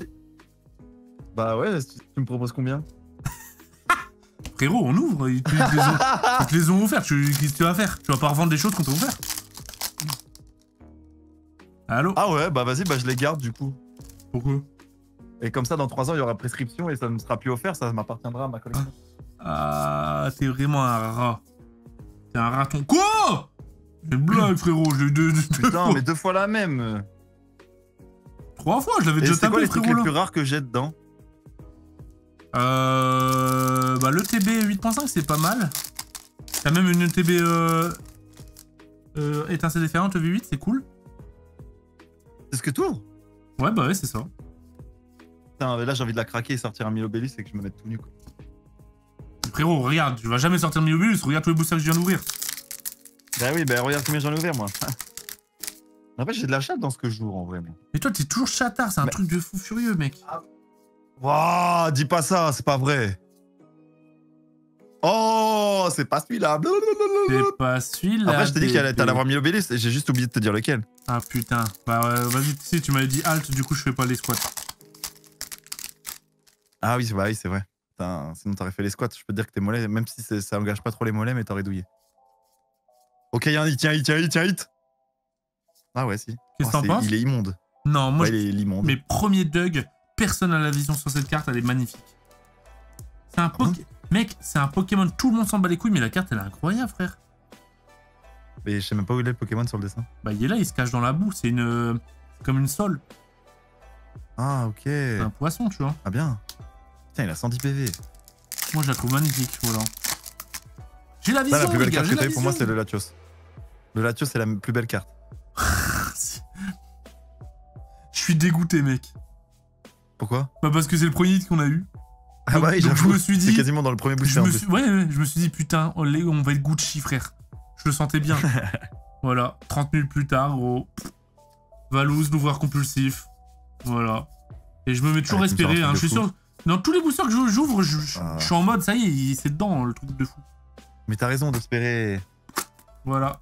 Bah ouais, tu me proposes combien?
Frérot, on ouvre. Ils te les ont offerts. Qu'est-ce que tu vas faire? Tu vas pas revendre des choses qu'on t'a offert. Allô?
Ah ouais, bah vas-y, bah je les garde du coup.
Pourquoi?
Et comme ça, dans 3 ans, il y aura prescription et ça ne me sera plus offert, ça m'appartiendra à ma collection.
Ah, t'es vraiment un rat. T'es un raton. Quoi? C'est une blague, frérot. J'ai eu deux
Putain,
fois.
mais 2 fois la même.
3 fois, je l'avais
Et
déjà
c'est quoi
tapé,
les trucs
frérot,
les plus
là.
rares que j'ai dedans?
Bah, le TB 8.5, c'est pas mal. T'as même une TB étincelle différente, V8, c'est cool.
C'est ce que tourne?
Ouais, bah ouais, c'est ça.
Putain, mais là j'ai envie de la craquer et sortir un Milobélus et que je me mette tout nu, quoi.
Frérot, regarde, tu vas jamais sortir de Milobulus, regarde tous les boosters que je viens d'ouvrir.
Bah oui, bah regarde combien j'en ai ouvert, moi. En fait, j'ai de la chatte dans ce que je joue, en vrai, moi.
Mais toi, t'es toujours chatard, c'est un truc de fou furieux, mec.
Wouah, dis pas ça, c'est pas vrai. Oh, c'est pas celui-là.
C'est pas celui-là.
Après, je t'ai dit
bébé.
t'allais avoir Milobélus et j'ai juste oublié de te dire lequel.
Ah putain. Bah vas-y, tu sais, tu m'avais dit halt, du coup je fais pas les squats.
Ah oui, bah oui, c'est vrai. Putain, sinon t'aurais fait les squats. Je peux te dire que tes mollets, même si ça engage pas trop les mollets, mais t'aurais douillé. Ok, y'a un hit, y'a un hit. Ah ouais, si.
Qu'est-ce que t'en penses?
Il est immonde.
Non, moi,
Ouais, il est immonde.
mes premiers Dug, personne n'a la vision sur cette carte, elle est magnifique. C'est un Mec, c'est un Pokémon, tout le monde s'en bat les couilles, mais la carte, elle est incroyable, frère.
Mais je sais même pas où il est le Pokémon sur le dessin.
Bah, il est là, il se cache dans la boue, c'est une... comme une sole.
Ah, ok.
C'est un poisson, tu vois.
Ah bien. Putain, il a 110 PV.
Moi, je la trouve magnifique, voilà. J'ai la vision,
Ça, la plus belle
les gars,
carte
j'ai
que
la
t'as eu pour moi,
vision.
c'est le Latios. Le Latios, c'est la plus belle carte.
Je suis dégoûté, mec.
Pourquoi?
Bah, parce que c'est le premier hit qu'on a eu.
Ah bah oui,
donc je
j'avoue.
me suis dit...
C'est quasiment dans le premier booster en plus.
Ouais, je me suis dit, putain, on va être Gucci, frère. Je le sentais bien. Voilà, 30 minutes plus tard, gros. Valouz, l'ouvreur compulsif. Voilà. Et je me mets toujours
Ah,
espérer, hein, je suis sûr. Dans tous les boosters que j'ouvre, je suis en mode, ça y est, c'est dedans, le truc de fou.
Mais t'as raison d'espérer.
Voilà.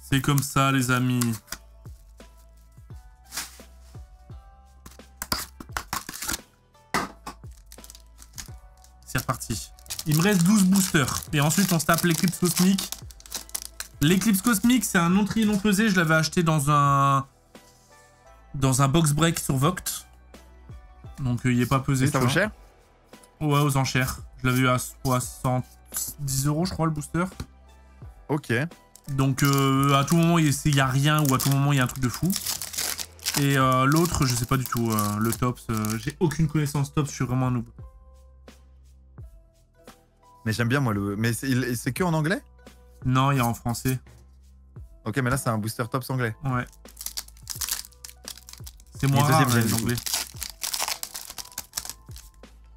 C'est comme ça, les amis. C'est reparti. Il me reste 12 boosters. Et ensuite, on se tape l'éclipse cosmique. L'éclipse cosmique, c'est un non tri non pesé. Je l'avais acheté dans un box break sur Voct. Donc, il n'est pas pesé.
Et ça vaut cher?
Ouais, aux enchères. Je l'avais eu à 70 €, je crois, le booster.
Ok.
Donc, à tout moment, il y a rien ou à tout moment, il y a un truc de fou. Et l'autre, je sais pas du tout. Le Tops, j'ai aucune connaissance Tops, je suis vraiment un noob.
Mais j'aime bien, moi, le. Mais c'est que en anglais?
Non, il y a en français.
Ok, mais là, c'est un booster Tops anglais.
Ouais. C'est moins
Et
rare,
deuxième
les
gène,
anglais.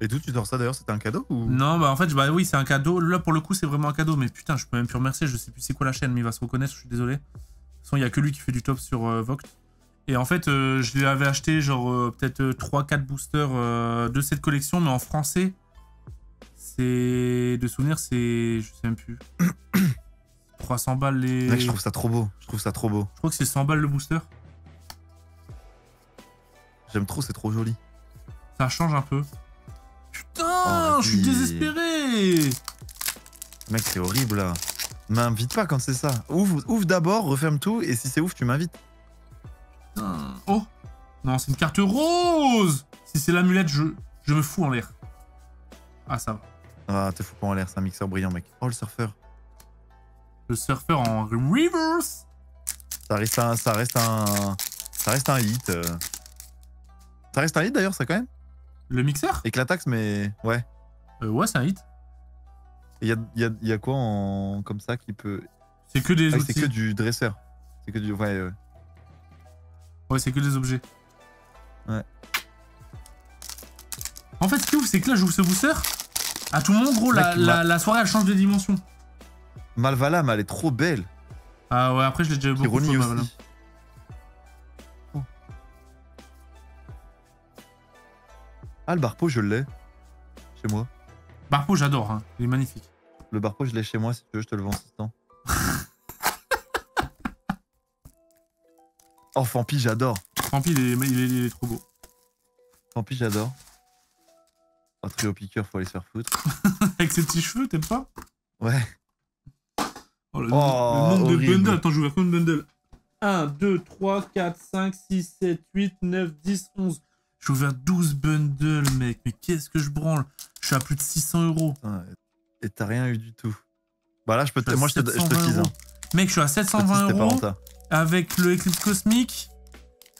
Et d'où tu sors ça d'ailleurs? C'était un cadeau ou...
Non, bah en fait, bah oui, c'est un cadeau. Là, pour le coup, c'est vraiment un cadeau. Mais putain, je peux même plus remercier. Je sais plus c'est quoi la chaîne, mais il va se reconnaître. Je suis désolé. De toute façon, il y a que lui qui fait du top sur Voct. Et en fait, je l'avais acheté genre peut-être 3-4 boosters de cette collection, mais en français. C'est. De souvenir, c'est. Je sais même plus. 300 balles les.
Mec, je trouve ça trop beau. Je trouve ça trop beau.
Je crois que c'est 100 balles le booster.
J'aime trop, c'est trop joli.
Ça change un peu. Putain, je suis désespéré.
Mec, c'est horrible là. M'invite pas quand c'est ça. Ouvre d'abord, referme tout, et si c'est ouf, tu m'invites.
Oh. Non, c'est une carte rose. Si c'est l'amulette, je me fous en l'air. Ah, ça va.
Ah, t'es fou pas en l'air, c'est un mixeur brillant, mec. Oh, le surfeur.
Le surfeur en reverse.
Ça reste un hit. Ça reste un hit d'ailleurs, ça quand même.
Le mixeur?
Éclatax, mais ouais.
Ouais, c'est un hit.
Il y a quoi en comme ça qui peut.
C'est que des outils.
C'est que du dresseur. C'est que du. Ouais.
Ouais, c'est que des objets.
Ouais.
En fait, ce qui est ouf, c'est que là, j'ouvre ce booster. À tout moment, gros,
Mec,
la soirée, elle change de dimension.
Malvalam, elle est trop belle.
Ah ouais, après, je l'ai déjà eu beaucoup de
Ironie
fois,
aussi.
Malvalam.
Oh. Ah, le Barpo, je l'ai. Chez moi.
Barpo, j'adore, hein. Il est magnifique.
Le Barpo, je l'ai chez moi, si tu veux, je te le vends en 600. Oh, Fampi, j'adore.
Fampi, il est trop beau.
Fampi, j'adore. Oh, trio piqueur, faut aller se faire foutre.
Avec ses petits cheveux, t'aimes pas?
Ouais.
Oh, le
Oh,
nombre de
horrible.
bundles. Attends, je vais ouvrir combien de bundles? 1, 2, 3, 4, 5, 6, 7, 8, 9, 10, 11. J'ai ouvert 12 bundles, mec. Mais qu'est-ce que je branle? Je suis à plus de 600 €.
Et t'as rien eu du tout. Bah là, moi, je te tease. Hein.
Mec, je suis à 720 €. Avec le Eclipse Cosmique,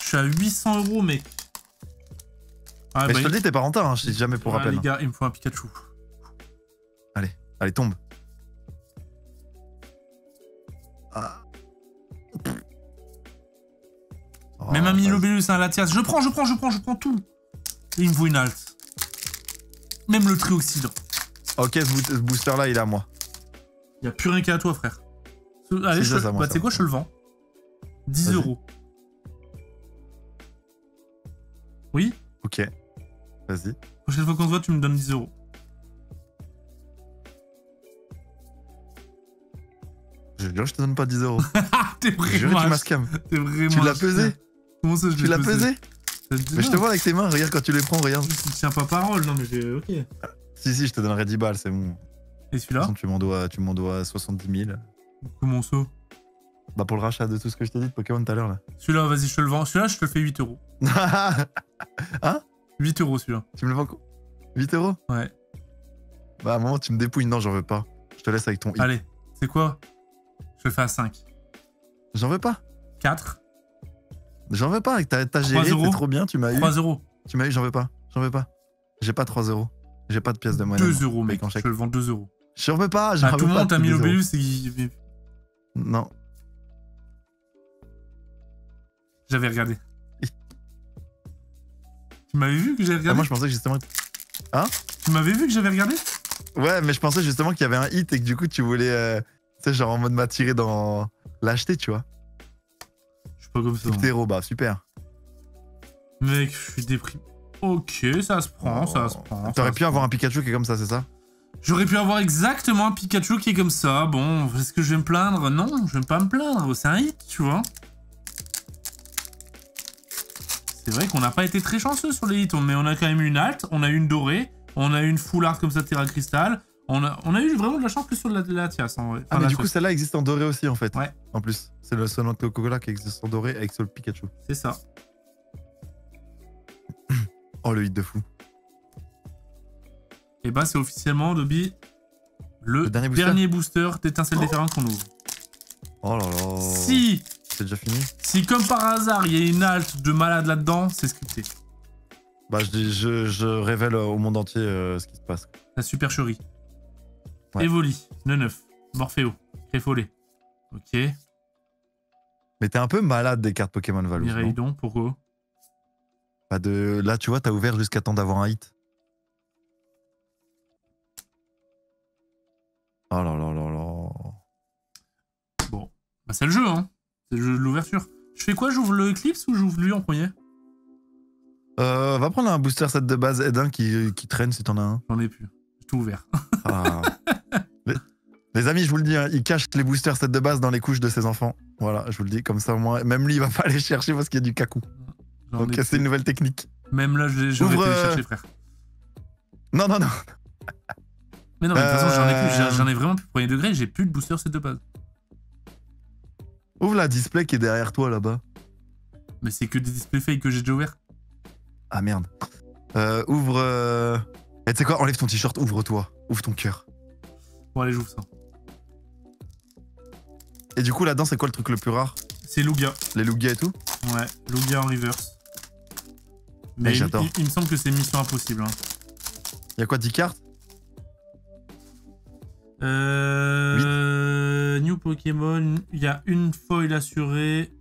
je suis à 800 €, mec. Ah,
mais je te le dis, t'es pas rentable, hein, je dis jamais pour rappel.
Les gars, il me faut un Pikachu.
Allez, tombe. Ah.
Même un Milobellus, un Latias. Je prends tout. Et il me faut une halte. Même le Trioxydre.
Ok, ce booster là, il est à moi.
Il n'y a plus rien qu'à toi, frère. Allez, tu sais quoi, je te le vends. 10 €. Oui?
Ok. Vas-y.
Prochaine fois qu'on se voit, tu me donnes 10 €.
Je jure, je te donne pas 10 €.
T'es vraiment.
Je jure, tu m'as scam.
T'es vraiment.
Tu l'as pesé?
Comment ça,
tu l'as pesé? Mais je te vois avec tes mains, regarde quand tu les prends, regarde.
Je tiens pas parole, non mais j'ai. Ok.
Si, je te donnerai 10 balles, c'est bon.
Et celui-là?
Tu m'en dois 70 000.
Comment ça?
Bah pour le rachat de tout ce que je t'ai dit de Pokémon tout à l'heure là.
Celui-là, vas-y, je te le vends. Celui-là, je te le fais 8 €.
Hein?
8 € celui-là.
Tu me le vends quoi? 8 €?
Ouais.
Bah à un moment, tu me dépouilles. Non, j'en veux pas. Je te laisse avec ton i.
Allez, c'est quoi? Je le fais à 5.
J'en veux pas.
4.
J'en veux pas. T'as géré, c'est trop bien, tu m'as eu.
3 €.
Tu m'as eu, j'en veux pas. J'ai pas 3 €. J'ai pas de pièces de monnaie.
2 €, mec. Je te le vends 2 €.
J'en veux pas.
Tout le monde t'a mis l'Obélus et...
Non.
J'avais regardé. Tu m'avais vu que j'avais regardé?
Moi, je pensais que justement... Hein?
Tu m'avais vu que j'avais regardé?
Ouais, mais je pensais justement qu'il y avait un hit et que du coup, tu voulais... tu sais, genre en mode m'attirer dans l'acheter, tu vois.
Je suis pas comme ça.
Héros, bah super.
Mec, je suis déprimé. Ok, ça se prend, ça se prend.
T'aurais pu avoir un Pikachu qui est comme ça, c'est ça?
J'aurais pu avoir exactement un Pikachu qui est comme ça. Bon, est-ce que je vais me plaindre? Non, je vais pas me plaindre. C'est un hit, tu vois. C'est vrai qu'on n'a pas été très chanceux sur les hits, mais on a quand même eu une halte, on a eu une dorée, on a eu une full art comme ça, Terra Crystal. On a eu vraiment de la chance que sur la Tias, en vrai. Enfin,
ah, mais du coup, celle-là existe en doré aussi, en fait.
Ouais.
En plus, c'est le Sonant Coca-Cola qui existe en doré avec le Pikachu.
C'est ça.
Oh, le hit de fou.
Et bah, c'est officiellement, Dobby, le dernier booster d'étincelle déferlante qu'on ouvre.
Oh là là.
Si
c'est déjà fini.
Si, comme par hasard, il y a une halte de malade là-dedans, c'est scripté.
Bah, je révèle au monde entier ce qui se passe.
La supercherie.
Ouais.
Evoli, Neneuf, Morpheo, Créfolé. Ok.
Mais t'es un peu malade des cartes Pokémon Valou.
Miraidon, pourquoi?
Bah là, tu vois, t'as ouvert jusqu'à temps d'avoir un hit. Oh là là là là.
Bon, bah c'est le jeu, hein. C'est le jeu de l'ouverture. Je fais quoi? J'ouvre le Eclipse ou j'ouvre lui en premier?
Va prendre un booster set de base Edin qui traîne si t'en as un.
J'en ai plus. J'ai tout ouvert.
Ah. Les amis, je vous le dis, hein, il cache les boosters set de base dans les couches de ses enfants. Voilà, je vous le dis, comme ça au moins, même lui il va pas aller chercher parce qu'il y a du cacou. Donc c'est une nouvelle technique.
Même là, j'aurais pu les chercher, frère.
Non, non, non.
Mais non, mais de toute façon, j'en ai plus. J'en ai vraiment plus. Premier degré, j'ai plus de booster set de base.
Ouvre la display qui est derrière toi là-bas.
Mais c'est que des displays fake que j'ai déjà ouvert.
Ah merde. Ouvre. Et tu sais quoi, enlève ton t-shirt, ouvre-toi. Ouvre ton cœur.
Bon, allez, j'ouvre ça.
Et du coup, là-dedans, c'est quoi le truc le plus rare?
C'est Lugia.
Les Lugia et tout?
Ouais, Lugia en reverse. Mais
j'adore.
Il me semble que c'est mission impossible. Hein.
Y'a quoi, 10 cartes?
New Pokémon, il y a une foil assurée.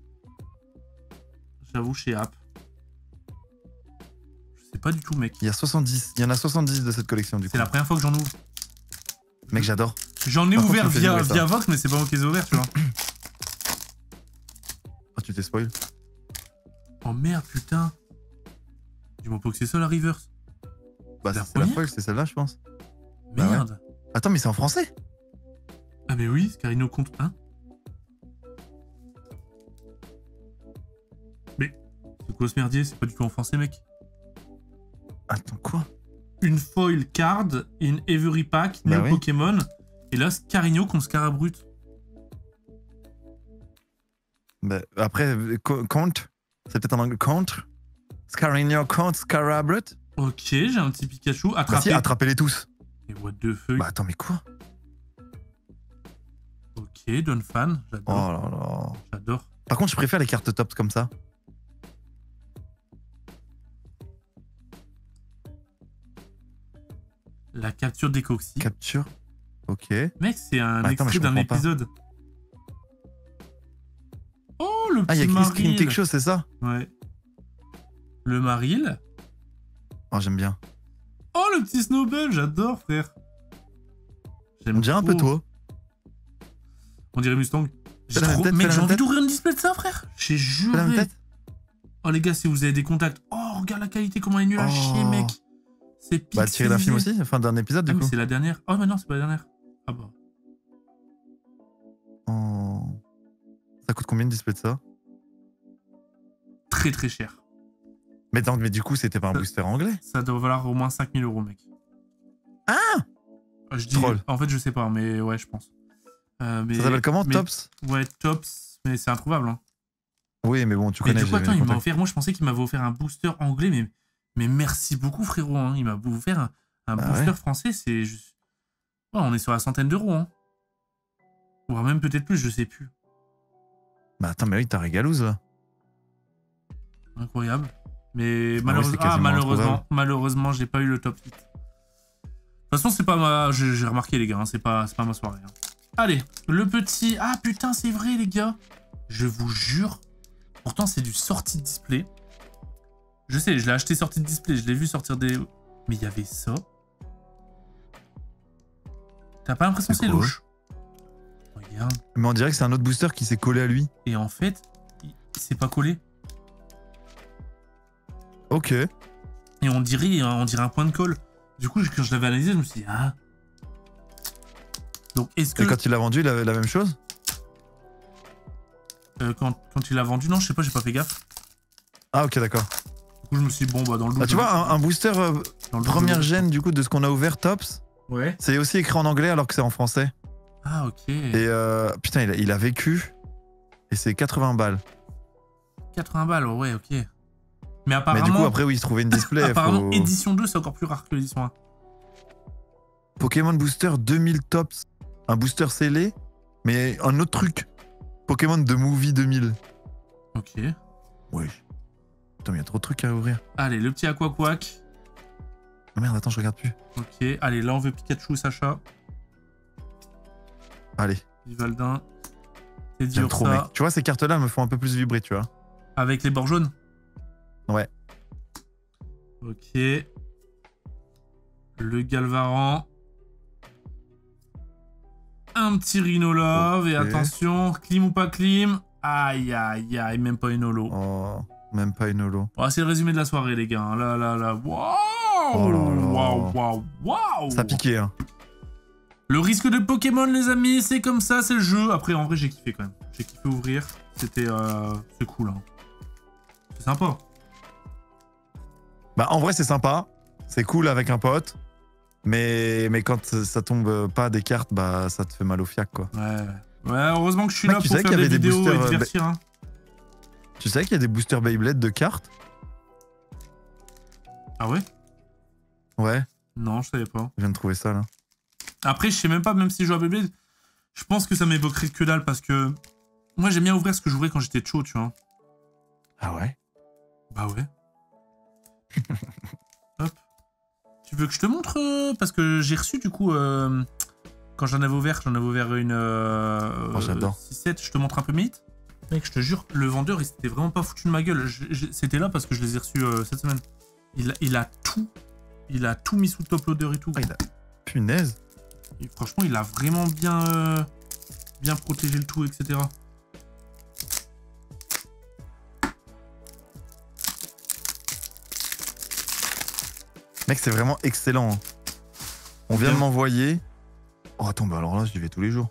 J'avoue, chez App. Je sais pas du tout, mec.
Il y a 70. Il y en a 70 de cette collection, du coup.
C'est la première fois que j'en ouvre.
Mec, j'adore.
J'en ai ouvert via Vox, mais c'est pas moi qui les ai ouverts, tu vois.
Oh, tu t'es spoil.
Oh merde, putain. Dis-moi pas que c'est ça la reverse.
Bah, c'est la foil, c'est celle-là, je pense.
Merde.
Bah ouais. Attends, mais c'est en français?
Ah, mais oui, Scarino contre 1. Mais c'est quoi ce merdier? C'est pas du tout en français, mec.
Attends, quoi?
Une foil card, une Every Pack, New Pokémon. Et là, Scarino contre Scarabrut.
Bah, après, contre, c'est peut-être en anglais. Contre, Scar in your count, Scarabret.
Ok, j'ai un petit Pikachu.
Bah
Attrapé.
si, attrapez-les tous.
Et what the fuck.
Bah attends, mais quoi?
Ok, Donphan, j'adore.
Oh là là.
J'adore.
Par contre, je préfère les cartes tops comme ça.
La capture des Coxy.
Capture. Ok.
Mec, c'est un
Attends, mais
extrait
je
d'un
comprends pas.
épisode. Oh, le
Ah, il y
petit
a qui screen
Maril.
quelque chose, c'est ça?
Ouais. Le Maril.
Oh, j'aime bien.
Oh, le petit Snowball, j'adore, frère.
On dirait un peu
trop.
toi.
On dirait Mustang. J'ai
Fais la même
trop...
tête,
Mec,
fais la
j'ai
même
envie
tête.
d'ouvrir une display de ça, frère. J'ai
Fais la même
juré.
tête.
Oh, les gars, si vous avez des contacts. Oh, regarde la qualité, comment elle est nulle à
Oh.
chier, mec. C'est pixelisé.
Bah, tiré d'un film aussi, enfin d'un épisode
Ah,
du
mais
coup.
c'est la dernière. Oh, mais non, c'est pas la dernière. Ah bah.
Oh. Ça coûte combien de display de ça?
Très, très cher.
Mais attends, mais du coup, c'était pas un booster anglais?
Ça doit valoir au moins 5000 €, mec.
Ah!
Je dis,
Troll.
en fait, je sais pas, mais ouais, je pense. Mais,
Ça s'appelle comment?
mais-
Tops?
Ouais, Tops, mais c'est introuvable. Hein.
Oui, mais bon, tu
Mais
connais.
du coup,
j'ai
attends,
mes
il m'a
contacts.
offert. Moi, je pensais qu'il m'avait offert un booster anglais, mais merci beaucoup, frérot. Hein. Il m'a offert un
Bah
booster
ouais.
français, c'est juste. Ouais, on est sur la centaine d'euros. Hein. Voire même peut-être plus, je sais plus.
Bah attends, mais oui, t'as régalouse là.
Incroyable. Mais
Ah ouais, c'est quasiment
malheureusement, j'ai pas eu le top 8. De toute façon, c'est pas ma. J'ai remarqué, les gars, hein, c'est pas ma soirée. Hein. Allez, le petit. Ah putain, c'est vrai, les gars. Je vous jure. Pourtant, c'est du sortie de display. Je sais, je l'ai acheté sortie de display, je l'ai vu sortir des. Mais il y avait ça. T'as pas l'impression que c'est
C'est quoi?
louche? Regarde.
Mais on dirait que c'est un autre booster qui s'est collé à lui.
Et en fait, il s'est pas collé.
Ok.
Et on dirait un point de colle. Du coup, quand je l'avais analysé, je me suis dit, ah. Donc, est-ce que.
Et quand il l'a vendu, il avait la même chose?
Quand il l'a vendu, non, je sais pas, j'ai pas fait gaffe.
Ah, ok, d'accord.
Du coup, je me suis dit, bon, bah, dans le doute.
Ah, tu vois, un booster
dans le doute,
première
je-
gêne du coup de ce qu'on a ouvert, Tops,
Ouais.
c'est aussi écrit en anglais alors que c'est en français.
Ah, ok.
Et putain, il a vécu. Et c'est 80 balles.
80 balles, ouais, ok. Mais apparemment.
Mais du coup, après, oui, il se trouvait une display.
apparemment,
faut-
édition 2, c'est encore plus rare que l'édition 1.
Pokémon Booster 2000 Tops. Un booster scellé, mais un autre truc. Pokémon de Movie 2000.
Ok.
Ouais. Putain, mais il y a trop de trucs à ouvrir.
Allez, le petit Aquaquack.
Ah merde, attends, je regarde plus.
Ok. Allez, là, on veut Pikachu, Sacha.
Allez,
Vivaldin. Teddy
j'aime trop, mec.
Ursa.
Tu vois, ces cartes-là me font un peu plus vibrer, tu vois.
Avec les bords jaunes.
Ouais.
Ok. Le Galvaran. Un petit Rhinolove. Et
Ok.
attention, clim ou pas clim. Aïe, aïe, aïe, même pas une holo.
Oh, même pas une holo.
Oh, c'est le résumé de la soirée, les gars. Là, là, là. Waouh!
Oh là là.
Waouh, waouh, waouh!
Ça a piqué, hein.
Le risque de Pokémon, les amis, c'est comme ça, c'est le jeu. Après, en vrai, j'ai kiffé quand même. J'ai kiffé ouvrir. C'était. C'est cool, hein. C'est sympa.
Bah, en vrai, c'est sympa. C'est cool avec un pote. Mais quand ça tombe pas des cartes, bah, ça te fait mal au fiac, quoi.
Ouais. Ouais, heureusement que je suis
Mec,
là
tu
pour
savais
faire
qu'il y
des
avait des
vidéos et
boosters,
divertir, hein.
Tu savais qu'il y a des boosters Beyblade de cartes?
Ah ouais?
Ouais,
Non, je savais pas.
je viens de trouver ça, là.
Après, je sais même pas, même si je joue à Beyblade, je pense que ça m'évoquerait que dalle parce que moi, j'aime bien ouvrir ce que j'ouvrais quand j'étais chaud, tu vois.
Ah ouais?
Bah ouais. Hop. Tu veux que je te montre parce que j'ai reçu du coup quand j'en avais ouvert une
Oh, j'adore.
6-7, je te montre un peu mes hits. Mec, je te jure, le vendeur il s'était vraiment pas foutu de ma gueule. C'était là parce que je les ai reçus cette semaine. Il a tout mis sous le top loader et tout.
Ah, il a... Punaise.
Et franchement, il a vraiment bien protégé le tout, etc.
Mec, c'est vraiment excellent. Hein. On vient de m'envoyer... Oh, attends, bah alors là, j'y vais tous les jours.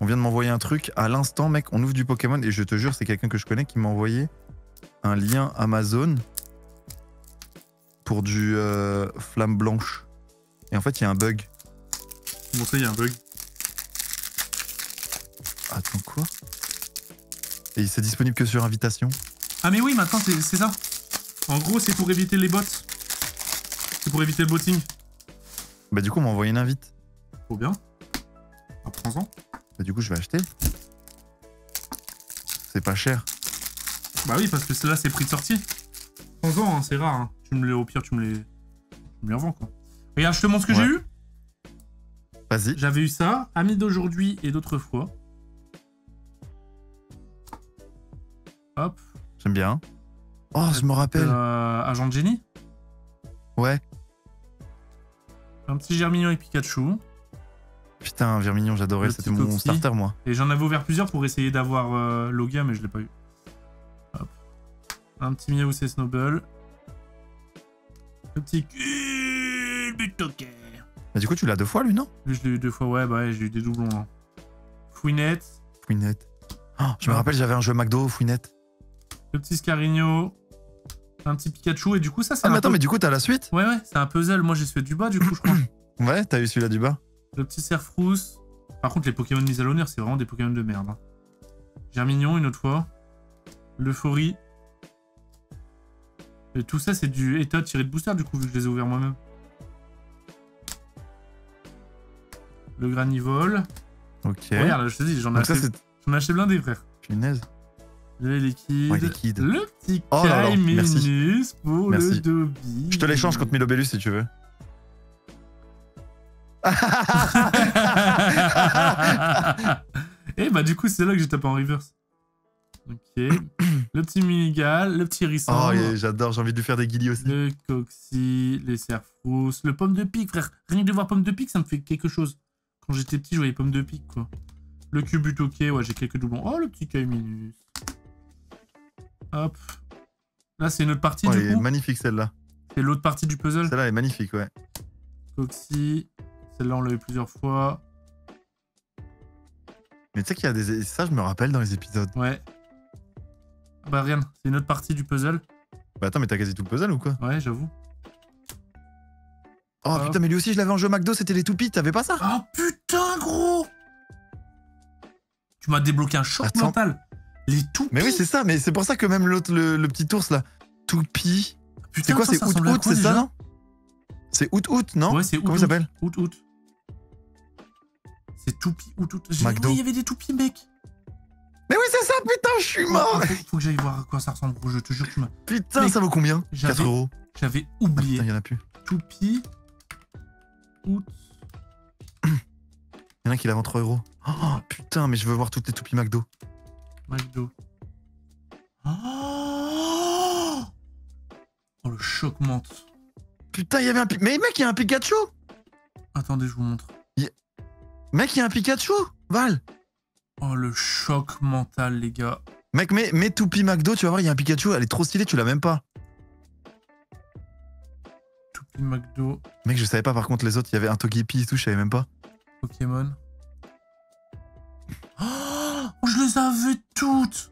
On vient de m'envoyer un truc. À l'instant, mec, on ouvre du Pokémon et je te jure, c'est quelqu'un que je connais qui m'a envoyé un lien Amazon pour du flamme blanche. Et en fait, il y a un bug.
Bon, ça, il y a un bug.
Attends, quoi? Et c'est disponible que sur invitation.
Ah, mais oui, maintenant, c'est ça. En gros, c'est pour éviter les bots. C'est pour éviter le botting.
Bah du coup, on m'a envoyé une invite.
Trop bien. Apprends-en.
Bah du coup, je vais acheter. C'est pas cher.
Bah oui, parce que celle-là, c'est prix de sortie. Prends-en, hein, c'est rare. Hein. Tu me les, au pire, tu me les revends, quoi. Regarde, je te montre ce que j'ai eu.
Vas-y.
J'avais eu ça, ami d'aujourd'hui et d'autres fois. Hop.
J'aime bien. Oh, je me rappelle.
Agent de génie.
Ouais.
Un petit Germignon et Pikachu.
Putain, Vermignon, j'adorais. C'était mon starter, moi.
Et j'en avais ouvert plusieurs pour essayer d'avoir Logia, mais je l'ai pas eu. Hop. Un petit Miaou, c'est Snowball. Le petit Butoker.
Bah du coup, tu l'as 2 fois, lui, non?
Lui, je l'ai eu 2 fois, ouais, bah ouais, j'ai eu des doublons, là. Fouinette.
Fouinette. Oh, je me rappelle, j'avais un jeu McDo, Fouinette.
Le petit Scarigno. Un petit Pikachu, et du coup, ça, c'est
Ah, mais attends, mais du coup, t'as la suite?
Ouais, c'est un puzzle. Moi, j'ai celui du bas, du coup, je crois.
Ouais, t'as eu celui-là du bas.
Le petit Cerfrousse. Par contre, les Pokémon mis à l'honneur, c'est vraiment des Pokémon de merde. Hein. Germignon, une autre fois. L'Euphorie. Et tout ça, c'est du état tiré de booster, du coup, vu que je les ai ouverts moi-même. Le Granivole.
Ok.
Regarde, je te dis, j'en ai acheté blindé, frère.
Punaise.
Le liquide.
Ouais, liquide.
Le petit
Oh là là,
Kaiminus pour
merci.
le Dobby.
Je te l'échange contre Milobellus si tu veux.
Et bah du coup c'est là que j'ai tapé en reverse. Ok. Le petit Minigal, le petit Hérisson.
Oh j'adore, j'ai envie de lui faire des guillis aussi.
Le Coxy, les Cerfrousse, le Pomme de Pique, frère. Rien que de voir Pomme de Pique, ça me fait quelque chose. Quand j'étais petit, je voyais Pomme de Pique, quoi. Le Cubutoké, ouais, j'ai quelques doublons. Oh, le petit Kaiminus. Hop. Là, c'est une autre partie,
du
coup.
Elle est magnifique, celle-là.
C'est l'autre partie du puzzle.
Celle-là est magnifique, ouais.
Coxy. Celle-là, on l'a eu plusieurs fois.
Mais tu sais qu'il y a des... Ça, je me rappelle dans les épisodes.
Ouais. Bah, rien. C'est une autre partie du puzzle.
Bah attends, mais t'as quasi tout le puzzle ou quoi?
Ouais, j'avoue.
Oh putain, mais lui aussi, je l'avais en jeu McDo, c'était les toupies, t'avais pas ça?
Oh putain, gros! Tu m'as débloqué un choc mental. Les toupies.
Mais oui, c'est ça, mais c'est pour ça que même l'autre, le petit ours là, toupie. C'est quoi, c'est Out, c'est ça, non? C'est Out, non?
Ouais, c'est Out.
Comment il s'appelle?
Out. C'est toupie, Out.
McDo.
Oui, il y avait des toupies, mec.
Mais oui, c'est ça, putain, je suis mort!
Faut que j'aille voir à quoi ça ressemble, gros, je te jure que tu m'as.
Putain,
mec,
ça vaut combien? 4 €.
J'avais oublié.
Putain, il y en a plus.
Toupie. Out.
Il y en a qui la vend 3 €. Oh putain, mais je veux voir toutes les toupies McDo.
McDo. Oh, le choc mente.
Putain, il y avait un Mais mec, il y a un Pikachu!
Attendez, je vous montre.
Mec, il y a un Pikachu! Val!
Oh, le choc mental, les gars.
Mec, mets toupie McDo, tu vas voir, il y a un Pikachu, elle est trop stylée, tu l'as même pas.
Toupie McDo.
Mec, je savais pas par contre les autres, il y avait un Togepi et tout, je savais même pas.
Pokémon. Oh, je les avais toutes!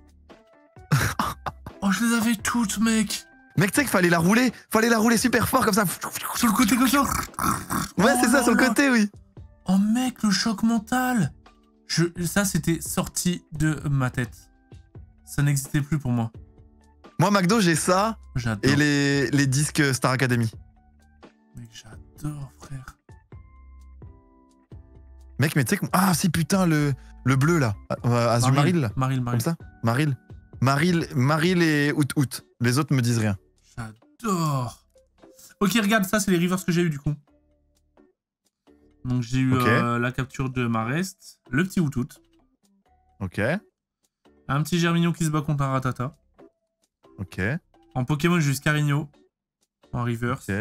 Oh, je les avais toutes, mec!
Mec, tu sais qu'il fallait la rouler super fort comme ça.
Sur le côté comme ça?
Ouais, c'est ça, sur le côté, oui.
Oh, mec, le choc mental! Ça, c'était sorti de ma tête. Ça n'existait plus pour moi.
Moi, McDo, j'ai ça
J'adore.
et les disques Star Academy.
Mec, j'adore, frère.
Mec, mais tu sais que... Ah, si, putain, le bleu, là. Azumarill, là.
Maril.
Comme ça Maril et Out. Les autres me disent rien.
J'adore. Ok, regarde, ça, c'est les rivers que j'ai eu, du coup. Donc, j'ai eu la capture de Marest, le petit Out.
Ok.
Un petit Germignon qui se bat contre un Ratata.
Ok.
En Pokémon, j'ai eu Scarigno. En reverse.
Ok.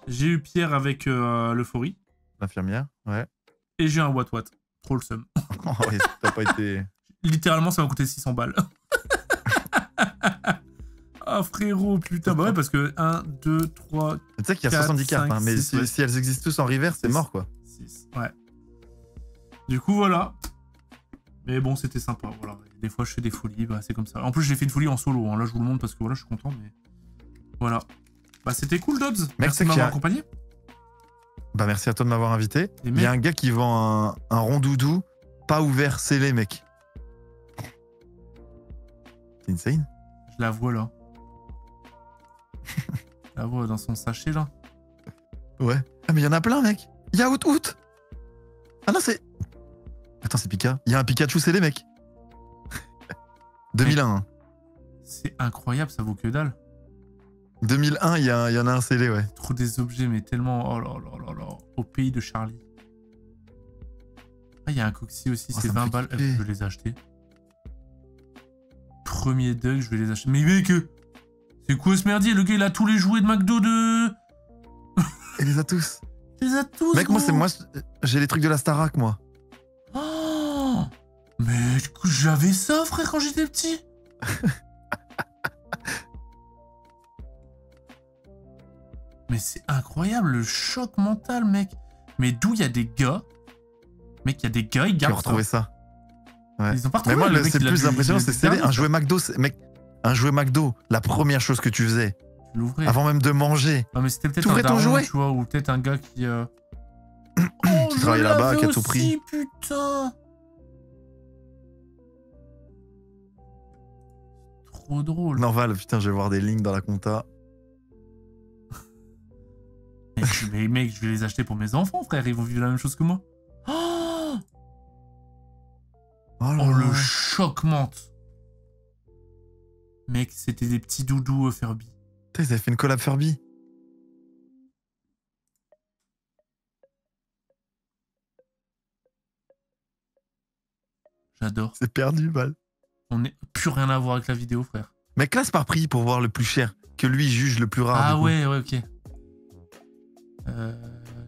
J'ai eu Pierre avec l'Euphorie.
L'infirmière, ouais.
Et j'ai eu un What. Trop le seum.
Oh, ouais, t'as pas été...
Littéralement, ça m'a coûté 600 balles. Ah, frérot, putain. Bah ouais, parce que 1, 2, 3...
Tu sais qu'il y a 70 cartes,
5,
hein, mais
6,
si elles existent tous en reverse, c'est mort, quoi.
6, ouais. Du coup, voilà. Mais bon, c'était sympa, voilà. Des fois, je fais des folies, bah c'est comme ça. En plus, j'ai fait une folie en solo, hein. Là, je vous le montre parce que voilà, je suis content, mais... Voilà. Bah, c'était cool, Dodds. Merci de m'avoir accompagné.
Bah, merci à toi de m'avoir invité. Il y a un gars qui vend un rondoudou, pas ouvert, scellé, mec. C'est insane.
Je la vois, là. La voix dans son sachet, là.
Ouais. Ah, mais il y en a plein, mec. Il y a Out. Ah non, c'est... Attends, c'est Pika. Il y a un Pikachu CD, mec. 2001. Hein.
C'est incroyable, ça vaut que dalle.
2001, il y en a un CD, ouais.
Trop des objets, mais tellement... Oh là là là là. Au pays de Charlie. Ah, il y a un Coxy aussi, c'est 20 balles. Je vais les acheter. Premier Doug, je vais les acheter. Mais mec, c'est quoi ce merdier? Le gars, il a tous les jouets de McDo de...
Il les a tous.
Il les a tous,
mec,
gros.
moi, j'ai les trucs de la Starac, moi.
Oh, mais j'avais ça, frère, quand j'étais petit. Mais c'est incroyable, le choc mental, mec. Mais d'où il y a des gars... Mec, il y a des gars, ils gardent
Qui ont retrouvé ça. Ouais.
Ils ont pas retrouvé.
Mais moi, c'est plus impressionnant, c'est un jouet McDo. Mec, un jouet McDo, la première chose que tu faisais.
Tu l'ouvrais.
Avant même de manger.
Ah, mais c'était peut-être un daron, jouet, tu vois, ou peut-être un gars qui...
qui travaille là-bas, qui a tout pris.
Putain. Trop drôle.
Norval, putain, je vais voir des lignes dans la compta.
Mais mec, je vais les acheter pour mes enfants, frère. Ils vont vivre la même chose que moi. Oh, le choc mente. Mec, c'était des petits doudous Furby.
Putain, ils avaient fait une collab Furby.
J'adore.
C'est perdu, mal.
On n'est plus rien à voir avec la vidéo, frère.
Mais classe par prix pour voir le plus cher. Que lui juge le plus rare.
Ah ouais, ouais, ok.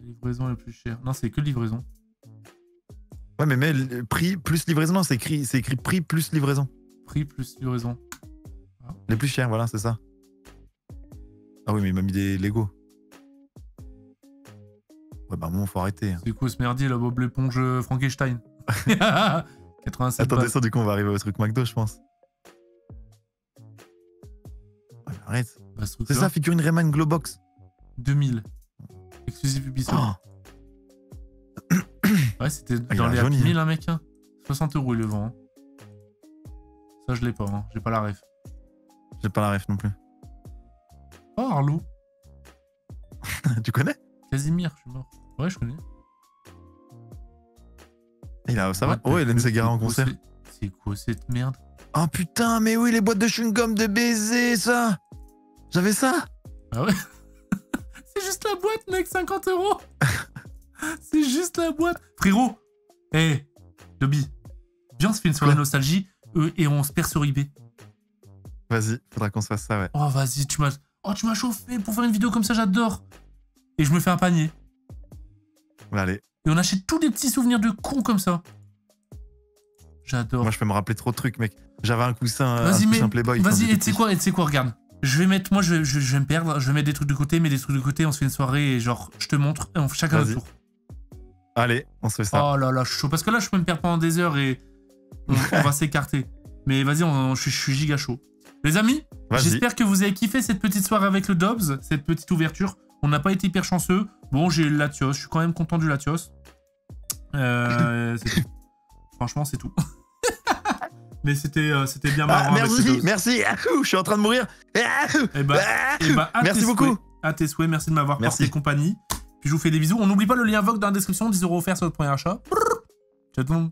Livraison le plus cher. Non, c'est que livraison.
Ouais, mais prix plus livraison, non, c'est écrit prix plus livraison.
Prix plus livraison.
Ah. Les plus chers, voilà, c'est ça. Ah oui, mais il m'a mis des Lego. Ouais, bah, bon, faut arrêter. Hein.
C'est quoi ce merdier, là, Bob l'éponge Frankenstein? 87
Attends, descends, du coup, on va arriver au truc McDo, je pense. Ouais, arrête. Bah, c'est ça, figurine Rayman Glowbox.
2000. Exclusive Ubisoft. Oh. Ouais, c'était dans les
jauni,
1000, hein, mec. Hein. 60 € il le vend. Hein. Ça, je l'ai pas. Hein. J'ai pas la ref.
J'ai pas la ref non plus.
Oh, Arlo.
Tu connais?
Casimir, je suis mort. Ouais, je connais.
Il a, ça va? Oh, Hélène Ségara en concert.
C'est quoi cette merde?
Oh putain, mais oui, les boîtes de chewing-gum de baiser, ça! J'avais ça!
Ah ouais? C'est juste la boîte, mec, 50 €. C'est juste la boîte. Frérot, hey, Dobby, viens, on se fait une soirée nostalgie et on se perd sur eBay.
Vas-y, faudra qu'on se fasse ça, ouais.
Oh, vas-y, tu m'as chauffé pour faire une vidéo comme ça, j'adore. Et je me fais un panier.
Ouais, allez.
Et on achète tous des petits souvenirs de cons comme ça. J'adore.
Moi, je peux me rappeler trop de trucs, mec. J'avais un coussin, Playboy.
Vas-y, et tu sais quoi, regarde. Je vais mettre, moi, je vais me perdre. Je vais mettre des trucs de côté, mais des trucs de côté, on se fait une soirée et genre, je te montre et on fait chacun notre tour.
Allez, on se fait ça.
Oh là là, je suis chaud. Parce que là, je peux me perdre pendant des heures et on va s'écarter. Mais vas-y, je suis giga chaud. Les amis, j'espère que vous avez kiffé cette petite soirée avec le Dobbs, cette petite ouverture. On n'a pas été hyper chanceux. Bon, j'ai le Latios. Je suis quand même content du Latios. C'est tout. Franchement, c'est tout. Mais c'était bien marrant.
Merci. Je suis en train de mourir.
Et bah,
merci beaucoup.
À tes souhaits, merci de m'avoir porté compagnie. Puis je vous fais des bisous. On n'oublie pas le lien Vogue dans la description, 10 € offerts sur votre premier achat. Ciao tout le monde.